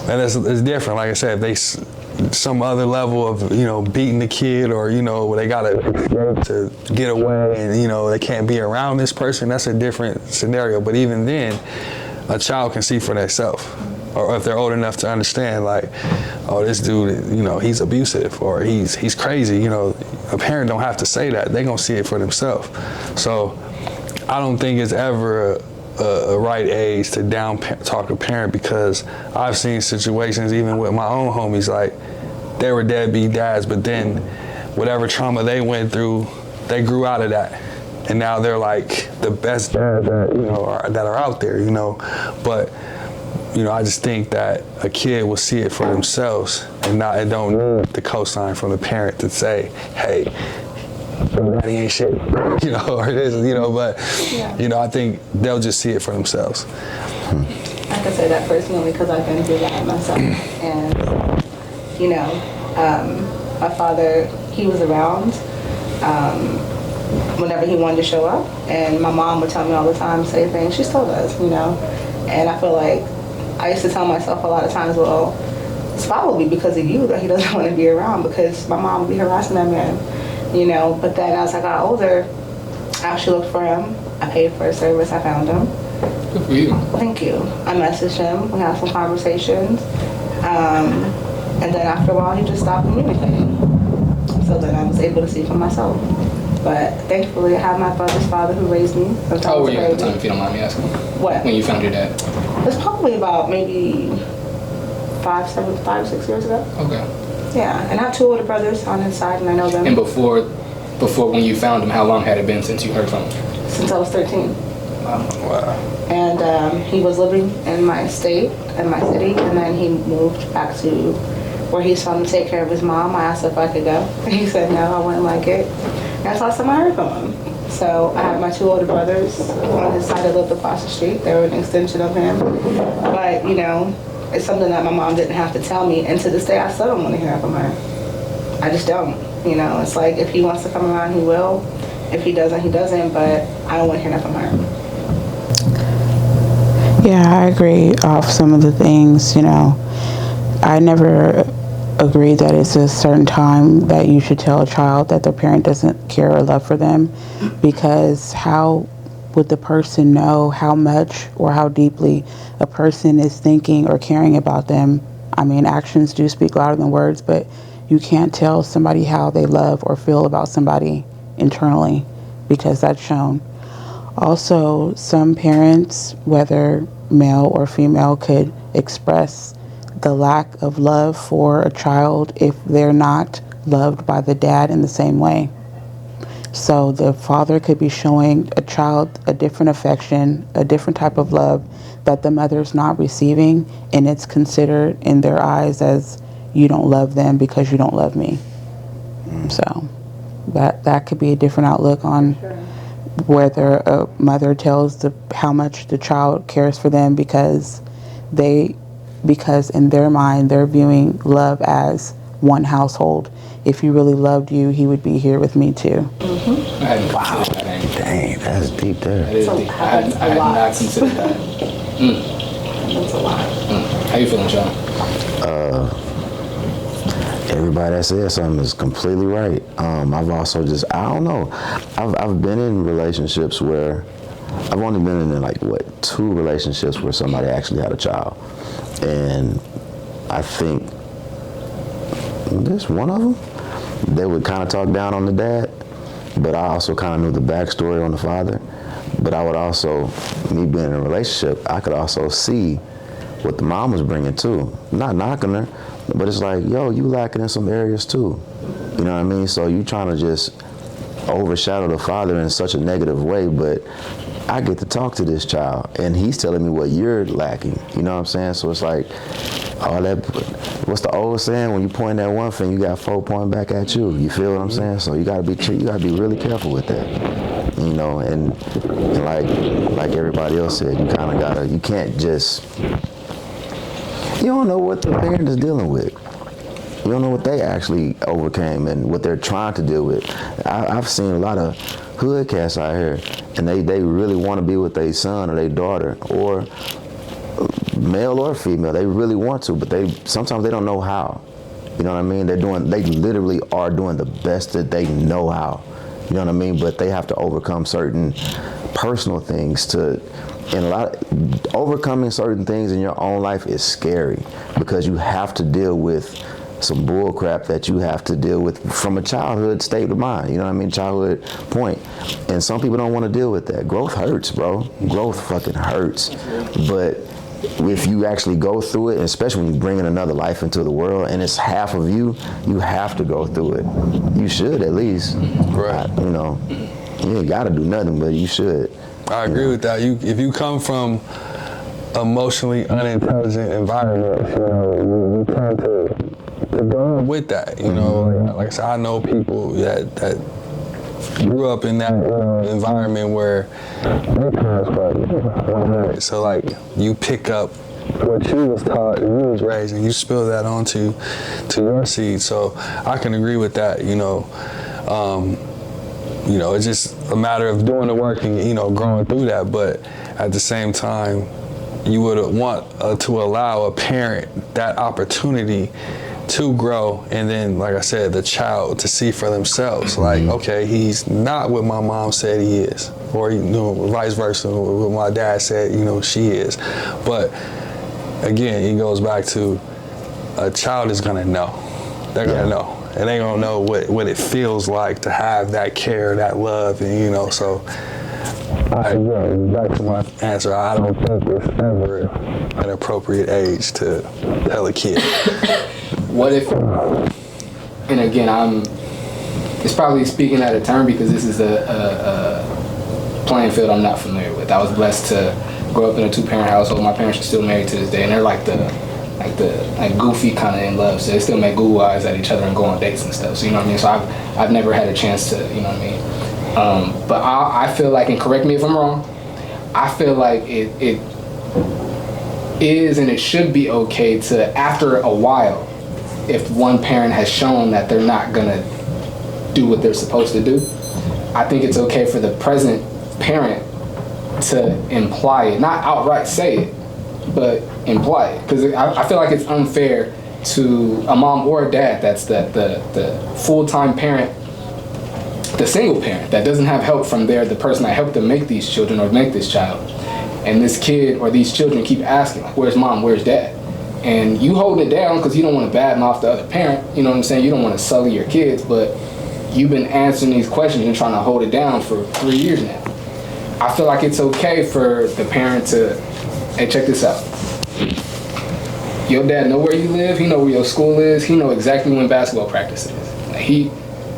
And it's different. Like I said, if they some other level of, you know, beating the kid, or, you know, they gotta escape to get away and, you know, they can't be around this person, that's a different scenario. But even then, a child can see for themselves, or if they're old enough to understand, like, oh, this dude, you know, he's abusive or he's crazy, you know. A parent don't have to say that. They're gonna see it for themselves. So I don't think it's ever a right age to talk a parent, because I've seen situations even with my own homies, like, they were deadbeat dads, but then whatever trauma they went through, they grew out of that. And now they're like the best dads that, you know, that are out there, you know. But, you know, I just think that a kid will see it for themselves and don't need the cosign from the parent to say, hey, daddy ain't shit, you know, or this, you know. But, you know, I think they'll just see it for themselves. I can say that personally because I've been through that myself. And, you know, my father, he was around whenever he wanted to show up. And my mom would tell me all the time, say things. She still does, you know. And I feel like I used to tell myself a lot of times, well, it's probably because of you that he doesn't want to be around, because my mom would be harassing that man, you know. But then as I got older, I actually looked for him. I paid for a service. I found him. Good for you. Thank you. I messaged him. We had some conversations. And then after a while, he just stopped communicating. So then I was able to see for myself. But thankfully, I have my brother's father who raised me. How old were you at the time, if you don't mind me asking? What? When you found your dad? It's probably about maybe 6 years ago. Okay. Yeah, and I have 2 older brothers on his side, and I know them. And before when you found him, how long had it been since you heard from him? Since I was 13. Wow. And he was living in my state, in my city, and then he moved back to where he's from to take care of his mom. I asked if I could go. He said no, I wouldn't like it. And that's the last time I heard from him. So I have my 2 older brothers on his side that lived across the street. They were an extension of him. But, you know, it's something that my mom didn't have to tell me. And to this day, I still don't want to hear from her. I just don't. You know, it's like if he wants to come around, he will. If he doesn't, he doesn't. But I don't want to hear that from her. Yeah, I agree off some of the things, you know. I never agree that it's a certain time that you should tell a child that their parent doesn't care or love for them, because how would the person know how much or how deeply a person is thinking or caring about them? I mean, actions do speak louder than words, but you can't tell somebody how they love or feel about somebody internally, because that's shown. Also, some parents, whether male or female, could express the lack of love for a child if they're not loved by the dad in the same way. So the father could be showing a child a different affection, a different type of love that the mother's not receiving, and it's considered in their eyes as, you don't love them because you don't love me. So that could be a different outlook on whether a mother tells how much the child cares for them, because in their mind they're viewing love as one household. If he really loved you, he would be here with me too. I hadn't considered that angle. Dang, that's deep there. That is deep. I had not considered that. That's a lot. How you feeling, Sean? Everybody that said something is completely right. I've also I don't know. I've been in relationships where, I've only been in 2 relationships where somebody actually had a child. And I think this one of them, they would kind of talk down on the dad, but I also kind of knew the backstory on the father. But I would also, me being in a relationship, I could also see what the mom was bringing too. Not knocking her, but it's like, yo, you lacking in some areas too. You know what I mean? So you trying to just overshadow the father in such a negative way, but I get to talk to this child, and he's telling me what you're lacking. You know what I'm saying? So it's like, all that, what's the old saying? When you point at one thing, you got 4 pointing back at you. You feel what I'm saying? So you gotta be really careful with that. You know, and like everybody else said, you can't just, you don't know what the parent is dealing with. You don't know what they actually overcame and what they're trying to deal with. I've seen a lot of hood cats out here, and they really want to be with their son or their daughter, or male or female. They really want to, but sometimes they don't know how. You know what I mean? They literally are doing the best that they know how. You know what I mean? But they have to overcome certain personal things overcoming certain things in your own life is scary, because you have to deal with some bull crap that you have to deal with from a childhood state of mind, you know what I mean, childhood point. And some people don't want to deal with that. Growth hurts, bro. Growth fucking hurts. But if you actually go through it, and especially when you bring in another life into the world and it's half of you, you have to go through it. You should, at least. Right. You know, you ain't got to do nothing, but you should. I agree with that. If you come from emotionally unintelligent environments, you know, you tend to go with that. You know, like I said, I know people that grew up in that environment where their parents were. So like, you pick up what you was taught and you was raised, and you spill that onto your seed. So I can agree with that. You know, it's just a matter of doing the work and, you know, growing through that. But at the same time, you would want to allow a parent that opportunity to grow, and then, like I said, the child to see for themselves, like, okay, he's not what my mom said he is, or, you know, vice versa, what my dad said, you know, she is. But again, it goes back to, a child is gonna know. They're gonna know. And they gonna know what it feels like to have that care, that love, and, you know, so again, back to my answer, I don't think it's ever an appropriate age to tell a kid. What if, and again, it's probably speaking out of turn, because this is a playing field I'm not familiar with. I was blessed to grow up in a 2-parent household. My parents are still married to this day, and they're like goofy kind of in love, so they still make Google eyes at each other and go on dates and stuff. So, you know what I mean? So I've never had a chance to, you know what I mean? But I feel like, and correct me if I'm wrong, I feel like it is and it should be okay to, after a while, if one parent has shown that they're not gonna do what they're supposed to do, I think it's okay for the present parent to imply it, not outright say it, but imply it. Because I feel like it's unfair to a mom or a dad that's the full-time parent, the single parent that doesn't have help from the person that helped them make these children or make this child. And this kid or these children keep asking, like, where's mom, where's dad? And you hold it down because you don't want to badmouth the other parent, you know what I'm saying? You don't want to sully your kids, but you've been answering these questions and trying to hold it down for 3 years now. I feel like it's okay for the parent to, hey, check this out. Your dad know where you live, he know where your school is, he know exactly when basketball practice is.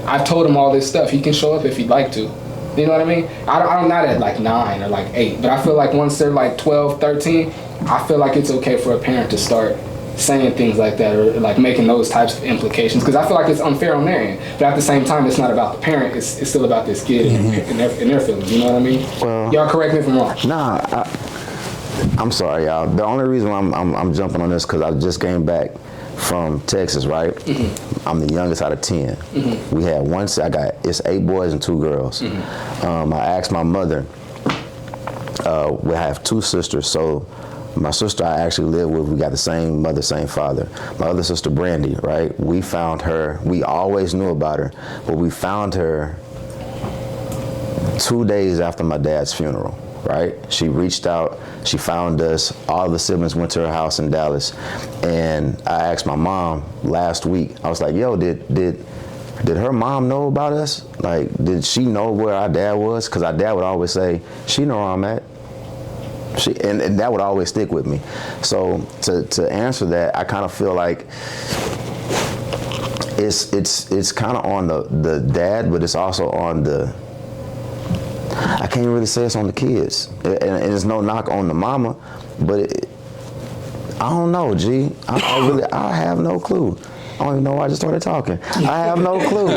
I've told him all this stuff, he can show up if he'd like to. You know what I mean? I'm not at like 9 or like 8, but I feel like once they're like 12, 13, I feel like it's okay for a parent to start saying things like that, or like making those types of implications, because I feel like it's unfair on their end. But at the same time, it's not about the parent, it's still about this kid and their feelings, you know what I mean? Well, y'all correct me if I'm wrong. Nah, I'm sorry, y'all. The only reason I'm jumping on this because I just came back from Texas, right? I'm the youngest out of 10. We had it's 8 boys and 2 girls. I asked my mother, we have 2 sisters, so my sister I actually live with, we got the same mother, same father. My other sister, Brandy, right? We found her, we always knew about her, but we found her 2 days after my dad's funeral, right? She reached out, she found us, all the siblings went to her house in Dallas, and I asked my mom last week, I was like, yo, did did her mom know about us? Like, did she know where our dad was? Because our dad would always say, she know where I'm at. And that would always stick with me. So to answer that, I kind of feel like it's kind of on the dad, but it's also on the, I can't really say it's on the kids. And there's no knock on the mama, but I don't know, G. I have no clue. I don't even know why I just started talking. I have no clue.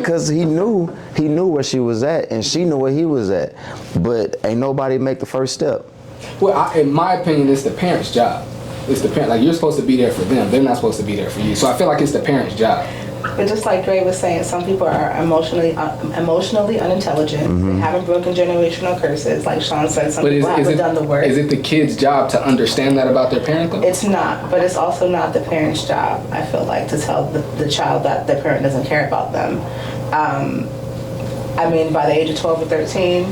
Cause he knew where she was at, and she knew where he was at. But ain't nobody make the first step. Well, in my opinion, it's the parent's job. It's the parent. Like, you're supposed to be there for them. They're not supposed to be there for you. So I feel like it's the parent's job. But just like Dre was saying, some people are emotionally unintelligent. They haven't broken generational curses. Like Sean said, some people haven't done the work. Is it the kid's job to understand that about their parent, though? It's not, but it's also not the parent's job, I feel like, to tell the child that the parent doesn't care about them. I mean, by the age of 12 or 13,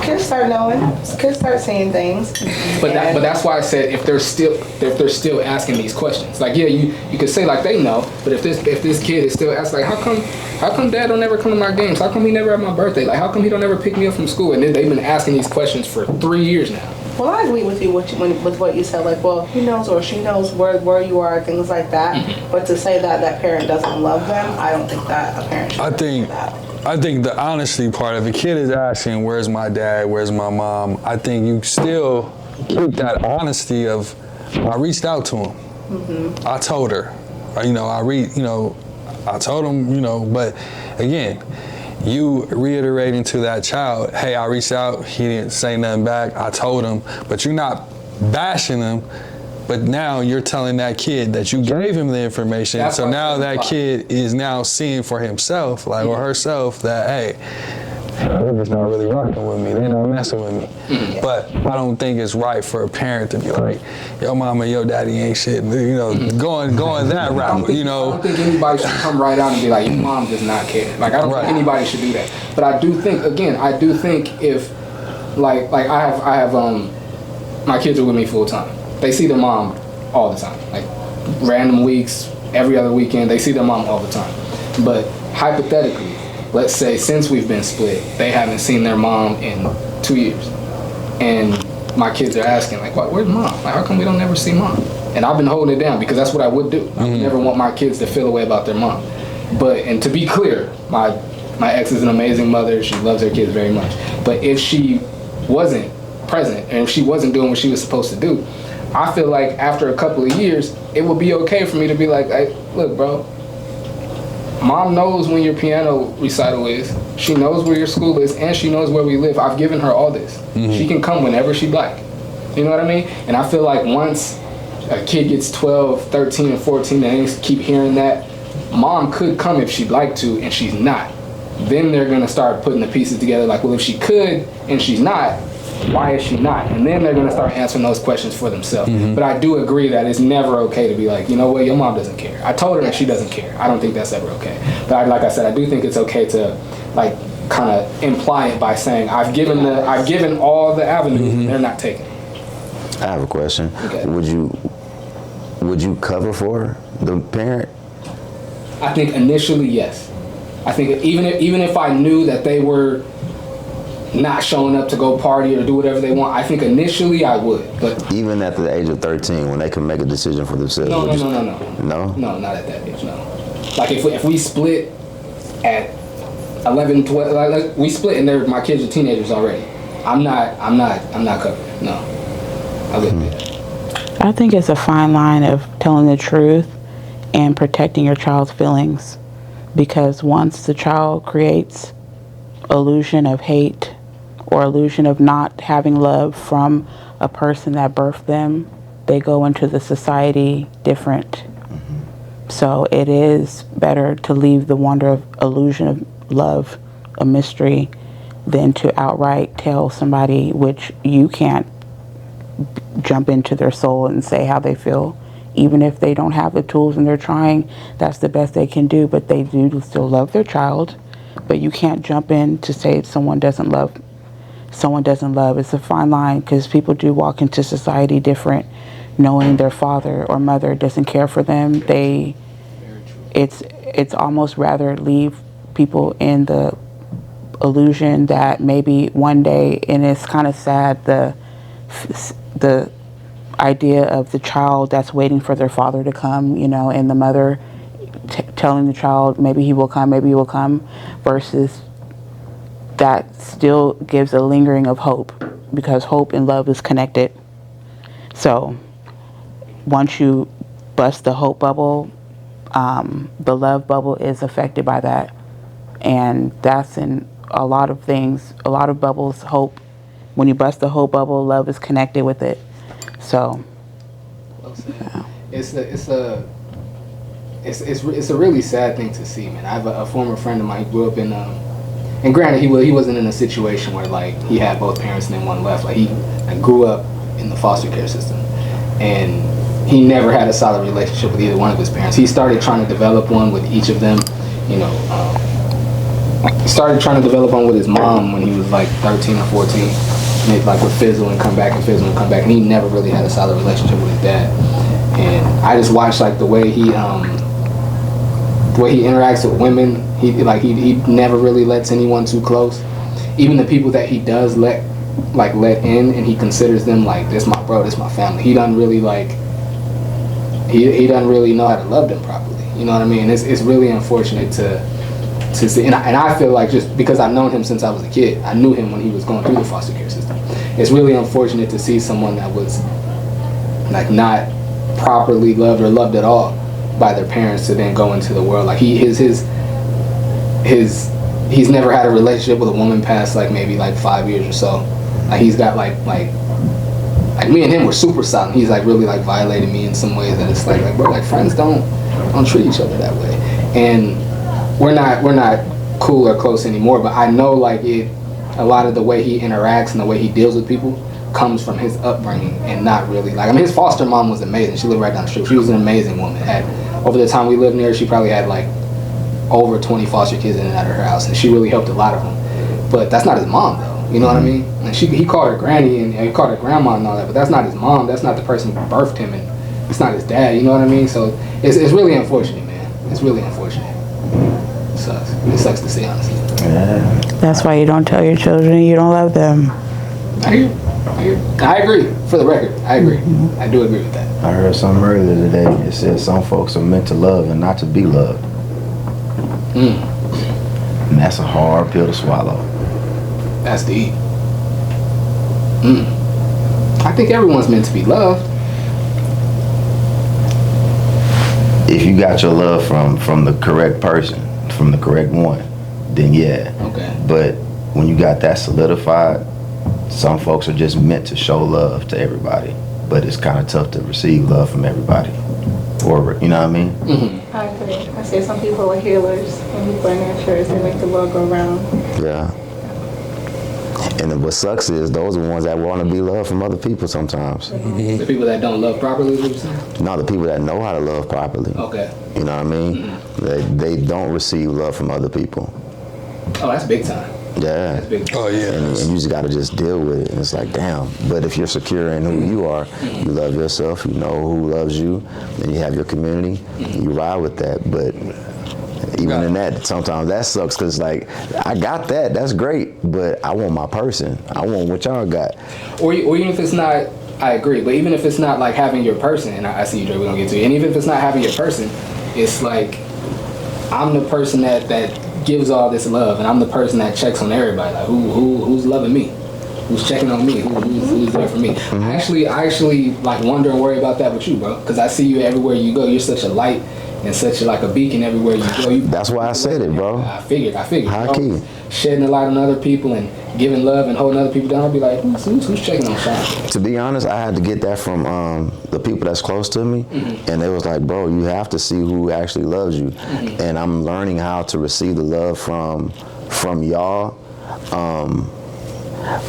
kids start knowing. Kids start seeing things. But that's why I said if they're still asking these questions, like, yeah, you could say like they know, but if this kid is still asking, like, how come dad don't ever come to my games? How come he never at my birthday? Like, how come he don't ever pick me up from school? And then they've been asking these questions for 3 years now. Well, I agree with you with what you said. Like, well, he knows or she knows where you are, things like that. But to say that parent doesn't love them, I don't think that a parent should do that. I think the honesty part, if a kid is asking, where's my dad, where's my mom, I think you still keep that honesty of, I reached out to him. I told her, I told him, but again, you reiterating to that child, hey, I reached out, he didn't say nothing back, I told him, but you're not bashing him. But now you're telling that kid that you gave him the information. That's so now that kid is now seeing for himself, like, or herself, that, hey, they're just not really rocking with me. They're not messing with me. But I don't think it's right for a parent to be like, your mama, your daddy ain't shit. Going that route, I don't think anybody should come right out and be like, your mom does not care. Like, I don't think anybody should do that. But I do think if, like I have my kids are with me full time. They see their mom all the time, like random weeks, every other weekend, they see their mom all the time. But hypothetically, let's say since we've been split, they haven't seen their mom in 2 years. And my kids are asking, like, where's mom? Like, how come we don't ever see mom? And I've been holding it down because that's what I would do. I would never want my kids to feel a way about their mom. And to be clear, my ex is an amazing mother. She loves her kids very much. But if she wasn't present and if she wasn't doing what she was supposed to do, I feel like after a couple of years, it would be okay for me to be like, hey, look, bro, mom knows when your piano recital is, she knows where your school is, and she knows where we live. I've given her all this. She can come whenever she'd like. You know what I mean? And I feel like once a kid gets 12, 13, and 14, and they keep hearing that, mom could come if she'd like to, and she's not. Then they're going to start putting the pieces together like, well, if she could, and she's not, why is she not? And then they're going to start answering those questions for themselves. But I do agree that it's never okay to be like, you know what, your mom doesn't care. I told her that she doesn't care. I don't think that's ever okay. But like I said, I do think it's okay to like kind of imply it by saying, I've given all the avenues, they're not taking. I have a question. Okay. Would you cover for the parent? I think initially, yes. I think even if I knew that they were not showing up to go party or do whatever they want, I think initially I would. But even at the age of 13, when they can make a decision for themselves. No, not at that age. No. Like if we split at 11, 12, like we split and my kids are teenagers already. I'm not covered. No, I wouldn't do that. I think it's a fine line of telling the truth and protecting your child's feelings, because once the child creates illusion of hate or illusion of not having love from a person that birthed them, they go into the society different. So it is better to leave the wonder of illusion of love a mystery than to outright tell somebody, which you can't jump into their soul and say how they feel. Even if they don't have the tools and they're trying, that's the best they can do, but they do still love their child. But you can't jump in to say someone doesn't love. It's a fine line, because people do walk into society different, knowing their father or mother doesn't care for them. It's it's almost rather leave people in the illusion that maybe one day, and it's kind of sad, the idea of the child that's waiting for their father to come, you know, and the mother telling the child maybe he will come, versus that still gives a lingering of hope, because hope and love is connected. So once you bust the hope bubble, the love bubble is affected by that. And that's in a lot of things, a lot of bubbles. Hope, when you bust the hope bubble, love is connected with it. So Well said. Yeah. It's a really sad thing to see, man. I have a former friend of mine who grew up in and granted he wasn't in a situation where like he had both parents and then one left. Like he grew up in the foster care system, and he never had a solid relationship with either one of his parents. He started trying to develop one with each of them, you know. He started trying to develop one with his mom when he was like 13 or 14. And it like would fizzle and come back and fizzle and come back. And he never really had a solid relationship with his dad. And I just watched like the way he interacts with women. He never really lets anyone too close. Even the people that he does let in, and he considers them like, this my bro, this my family. He doesn't really like. He doesn't really know how to love them properly. You know what I mean? It's really unfortunate to see, and I feel like, just because I've known him since I was a kid, I knew him when he was going through the foster care system. It's really unfortunate to see someone that was like not properly loved or loved at all by their parents to then go into the world. Like he's never had a relationship with a woman past like maybe like 5 years or so. Like he's got like me and him were super solid. He's like really like violated me in some ways that it's like bro, like friends don't treat each other that way. And we're not cool or close anymore, but I know like a lot of the way he interacts and the way he deals with people comes from his upbringing, and not really like, I mean, his foster mom was amazing. She lived right down the street. She was an amazing woman. Over the time we lived near, she probably had like over 20 foster kids in and out of her house, and she really helped a lot of them. But that's not his mom though, you know what I mean? And he called her granny and he called her grandma and all that, but that's not his mom. That's not the person who birthed him, and it's not his dad, you know what I mean? So it's really unfortunate, man. It's really unfortunate. It sucks to see, honestly. Yeah. that's why you don't tell your children you don't love them. I hear. I agree. For the record, I agree. I do agree with that. I heard something earlier today. It said some folks are meant to love and not to be loved. And that's a hard pill to swallow. That's deep. I think everyone's meant to be loved. If you got your love from the correct person, from the correct one, then yeah. Okay. But when you got that solidified, some folks are just meant to show love to everybody, but it's kind of tough to receive love from everybody. Or, you know what I mean? I agree. I say some people are healers. When people are nurturers, they make the world go round. Yeah. And then what sucks is those are the ones that want to be loved from other people sometimes. The people that don't love properly, is what you're saying? No, the people that know how to love properly. Okay. You know what I mean? They don't receive love from other people. Oh, that's big time. Yeah. That's big time. Oh yeah. And you just gotta just deal with it. And it's like, damn. But if you're secure in who you are, you love yourself, you know who loves you, and you have your community, you ride with that. But even in that, sometimes that sucks, because like, I got that, that's great, but I want my person. I want what y'all got. Or even if it's not, I agree, but even if it's not like having your person, and I see you, Dre, we're gonna get to it, and even if it's not having your person, it's like, I'm the person that gives all this love, and I'm the person that checks on everybody. Like who's loving me, who's checking on me, who's there for me. I actually like wonder and worry about that with you, bro, because I see you everywhere you go. You're such a light and such like a beacon everywhere you go. That's why I said it, bro. I figured. High key. Shedding a light on other people and giving love and holding other people down. I'll be like, who's checking on Sean? To be honest, I had to get that from the people that's close to me, and they was like, bro, you have to see who actually loves you. And I'm learning how to receive the love from y'all.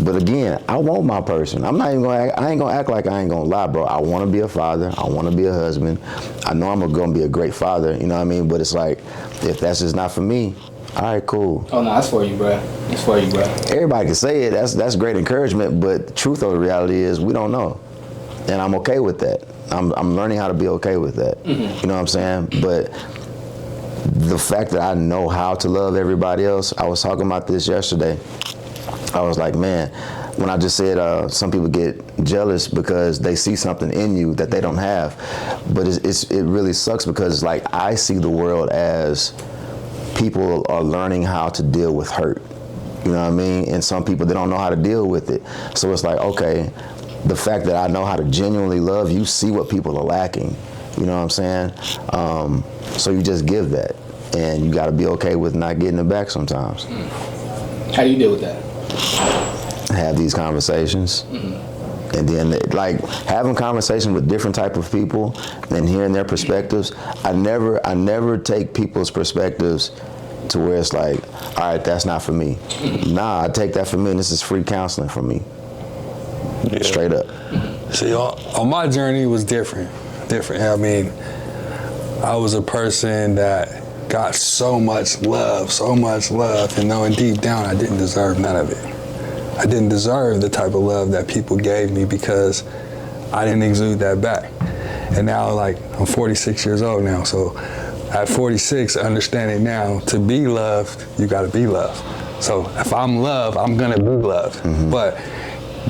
But again, I want my person. I ain't gonna act like I ain't gonna lie, bro. I wanna be a father, I wanna be a husband. I know I'm gonna be a great father, you know what I mean? But it's like, if that's just not for me, all right, cool. Oh no, that's for you, bro. It's for you, bro. Everybody can say it, that's great encouragement, but the truth of the reality is we don't know. And I'm okay with that. I'm learning how to be okay with that. You know what I'm saying? But the fact that I know how to love everybody else, I was talking about this yesterday. I was like, man, when I just said some people get jealous because they see something in you that they don't have. But it really sucks because like I see the world as people are learning how to deal with hurt. You know what I mean? And some people, they don't know how to deal with it. So it's like, okay, the fact that I know how to genuinely love, you see what people are lacking. You know what I'm saying? So you just give that. And you got to be okay with not getting it back sometimes. How do you deal with that? Have these conversations. And then like having conversations with different type of people and hearing their perspectives. I never take people's perspectives to where it's like, all right, that's not for me. Nah, I take that for me, and this is free counseling for me. Yeah. Straight up. See, on my journey it was different. I mean, I was a person that got so much love, and knowing deep down I didn't deserve none of it. I didn't deserve the type of love that people gave me because I didn't exude that back. And now, like, I'm 46 years old now, so at 46, understanding now, to be loved, you gotta be loved. So if I'm loved, I'm gonna be loved. But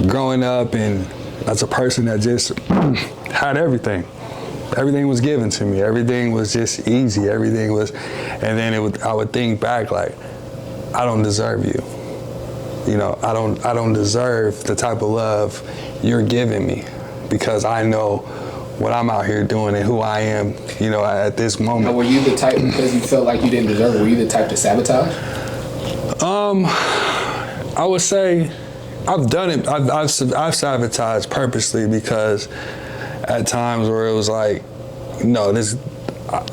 growing up and as a person that just had everything was given to me. Everything was just easy. Everything was, and then I would think back like, I don't deserve you. You know, I don't deserve the type of love you're giving me because I know what I'm out here doing and who I am, you know, at this moment. Now, were you the type, because you felt like you didn't deserve it, were you the type to sabotage? I would say I've done it. I've sabotaged purposely because at times where it was like, no,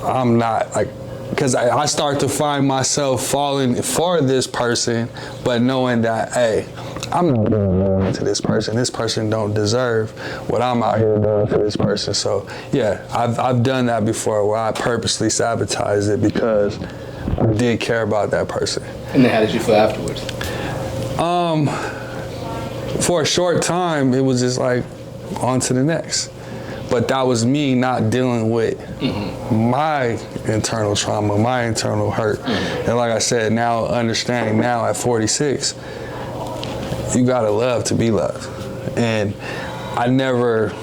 I'm not like, because I start to find myself falling for this person, but knowing that, hey, I'm not doing to this person. This person don't deserve what I'm out here doing for this person. So yeah, I've done that before where I purposely sabotaged it because I did care about that person. And then how did you feel afterwards? For a short time, it was just like on to the next. But that was me not dealing with my internal trauma, my internal hurt. And like I said, now understanding now at 46, you gotta love to be loved. And I never,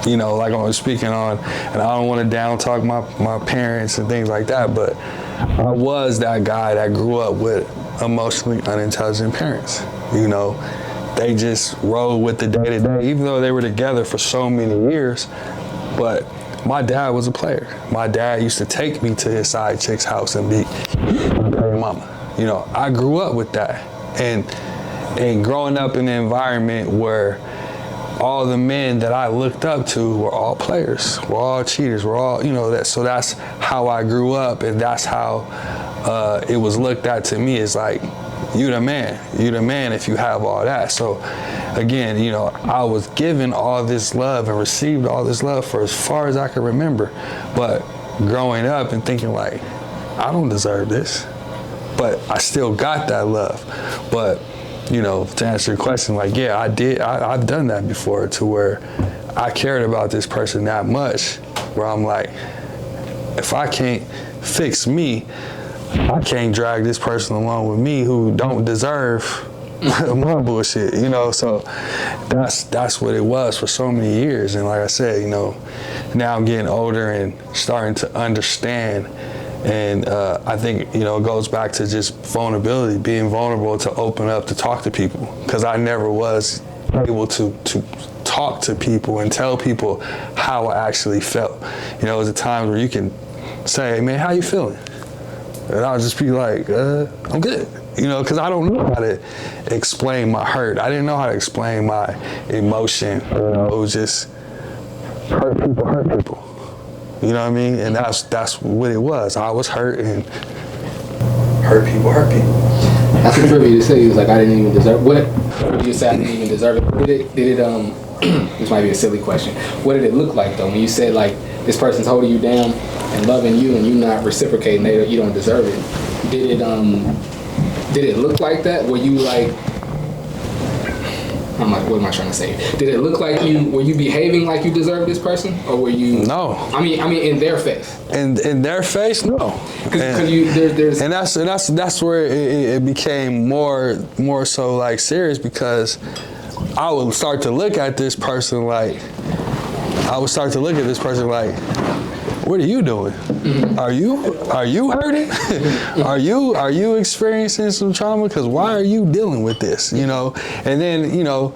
you know, like I was speaking on, and I don't want to down talk my parents and things like that, but I was that guy that grew up with emotionally unintelligent parents. You know, they just rolled with the day to day, even though they were together for so many years. But my dad was a player. My dad used to take me to his side chick's house and be my mama. You know, I grew up with that. And growing up in an environment where all the men that I looked up to were all players, were all cheaters, were all, you know, that. So that's how I grew up, and that's how it was looked at to me. It's like, you the man if you have all that. So again, you know, I was given all this love and received all this love for as far as I can remember. But growing up and thinking like, I don't deserve this, but I still got that love. But, you know, to answer your question, like, yeah, I've done that before to where I cared about this person that much where I'm like, if I can't fix me, I can't drag this person along with me who don't deserve my bullshit, you know. So that's what it was for so many years. And like I said, you know, now I'm getting older and starting to understand. And I think, you know, it goes back to just vulnerability, being vulnerable to open up to talk to people, because I never was able to talk to people and tell people how I actually felt. You know, there's a time where you can say, hey, man, how you feeling? And I'll just be like, I'm good. You know, because I don't know how to explain my hurt. I didn't know how to explain my emotion. You know, it was just hurt people. You know what I mean? And that's what it was. I was hurt and hurt people. That's what Trivia said. He was like, I didn't even deserve what? You said I didn't even deserve it. Did it this might be a silly question. What did it look like though? When you said like this person's holding you down and loving you and you not reciprocating, you don't deserve it. Did it look like that? Were you like, what am I trying to say? Did it look like were you behaving like you deserved this person, or were you? No. I mean, in their face. In their face, no. Because there's And that's where it became more so like serious, because I would start to look at this person like, what are you doing? Mm-hmm. Are you hurting? Are you experiencing some trauma? Because why are you dealing with this? You know, and then, you know,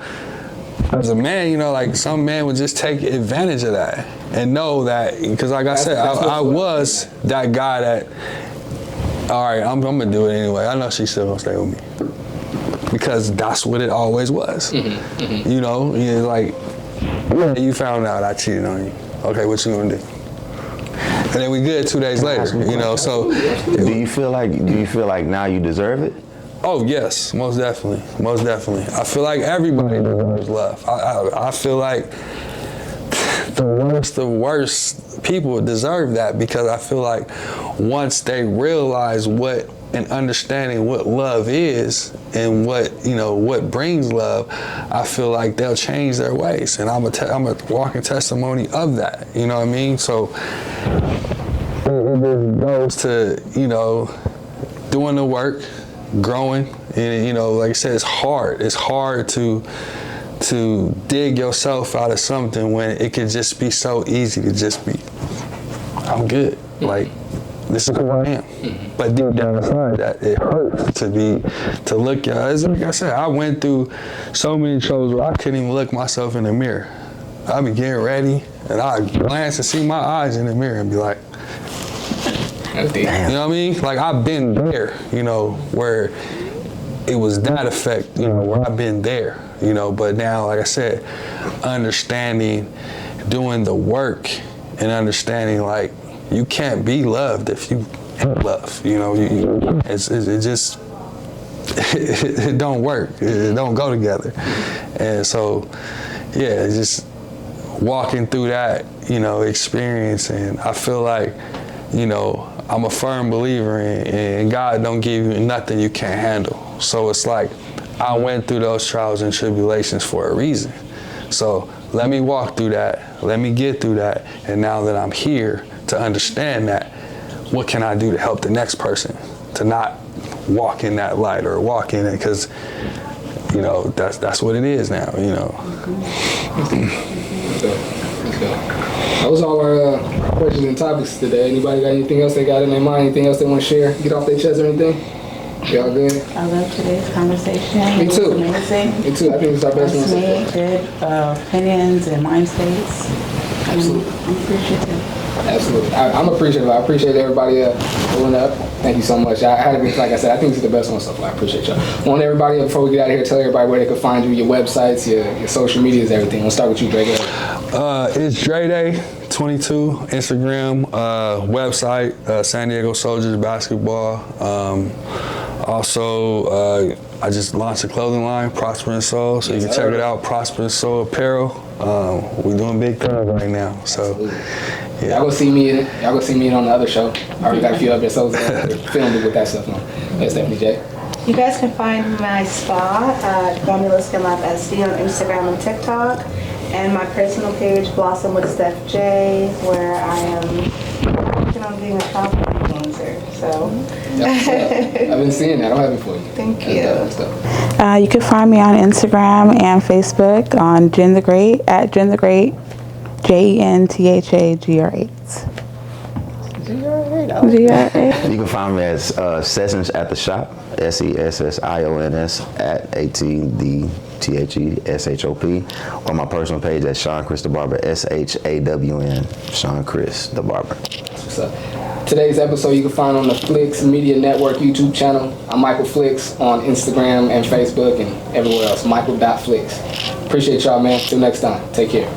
as a man, you know, like some men would just take advantage of that and know that, because like I said, I was that guy that, all right, I'm gonna do it anyway. I know she's still gonna stay with me, because that's what it always was. Mm-hmm. Mm-hmm. You know, you're like, yeah, you found out I cheated on you. Okay, what you gonna do? And then we good 2 days later, you know. So, do you feel like now you deserve it? Oh yes, most definitely. I feel like everybody deserves love. I feel like the worst people deserve that, because I feel like once they realize what and understanding what love is and what brings love, I feel like they'll change their ways, and I'm a walking testimony of that. You know what I mean? So it just goes to, you know, doing the work, growing, and, you know, like I said, it's hard. It's hard to dig yourself out of something when it could just be so easy to just be, I'm good. Like, this is who I am. Mm-hmm. But deep down inside that, it hurts to look at. Like I said, I went through so many troubles where I couldn't even look myself in the mirror. I'd be getting ready, and I'd glance and see my eyes in the mirror and be like, damn. You know what I mean? Like, I've been there, you know, where it was that effect, you know, where I've been there, you know. But now, like I said, understanding, doing the work, and understanding, like, you can't be loved if you hate love, you know. It just, it don't work. It don't go together. And so, yeah, just walking through that, you know, experience, and I feel like, you know, I'm a firm believer in God don't give you nothing you can't handle. So it's like, I went through those trials and tribulations for a reason. So let me walk through that, let me get through that, and now that I'm here to understand that, what can I do to help the next person to not walk in that light or walk in it? Because, you know, that's what it is now, you know. Those are all our questions and topics today. Anybody got anything else they got in their mind? Anything else they want to share? Get off their chest or anything? Y'all good? I love today's conversation. Me It too. was amazing. Me too. I think it's our best one so Made far. good opinions and mind states. Absolutely. I'm appreciative. Absolutely. I'm appreciative. I appreciate everybody pulling up. Thank you so much. I had to be, like I said, I think it's the best one so far. I appreciate y'all. Want everybody, before we get out of here, tell everybody where they can find you, your websites, your social medias, everything. We'll start with you, Dre. It's Dre Day 22, Instagram, website, San Diego Soldiers Basketball. Also, I just launched a clothing line, Prosper & Soul, so you can check it out, Prosper & Soul Apparel. We're doing big things right now, so yeah. Y'all go see me in it. Y'all go see me on the other show. I already got a few episodes filmed with that stuff on. That's Stephanie J. You guys can find my spa at Formula Skin Lab SC on Instagram and TikTok, and my personal page, Blossom with Steph J, where I am working on being a travel influencer. So I've been seeing that. I don't have it for you. Thank you. That's dope. You can find me on Instagram and Facebook on Jen the Great, at Jen the Great, JENTHAGR8. GR8. You can find me as Sessions at the Shop, SESSIONS at 18DTHESHOP, or my personal page at Sean Chris the Barber, SHAWN, Sean Chris the Barber. What's up? Today's episode you can find on the Flix Media Network YouTube channel. I'm Michael Flix on Instagram and Facebook and everywhere else. Michael.Flix. Appreciate y'all, man. Till next time. Take care.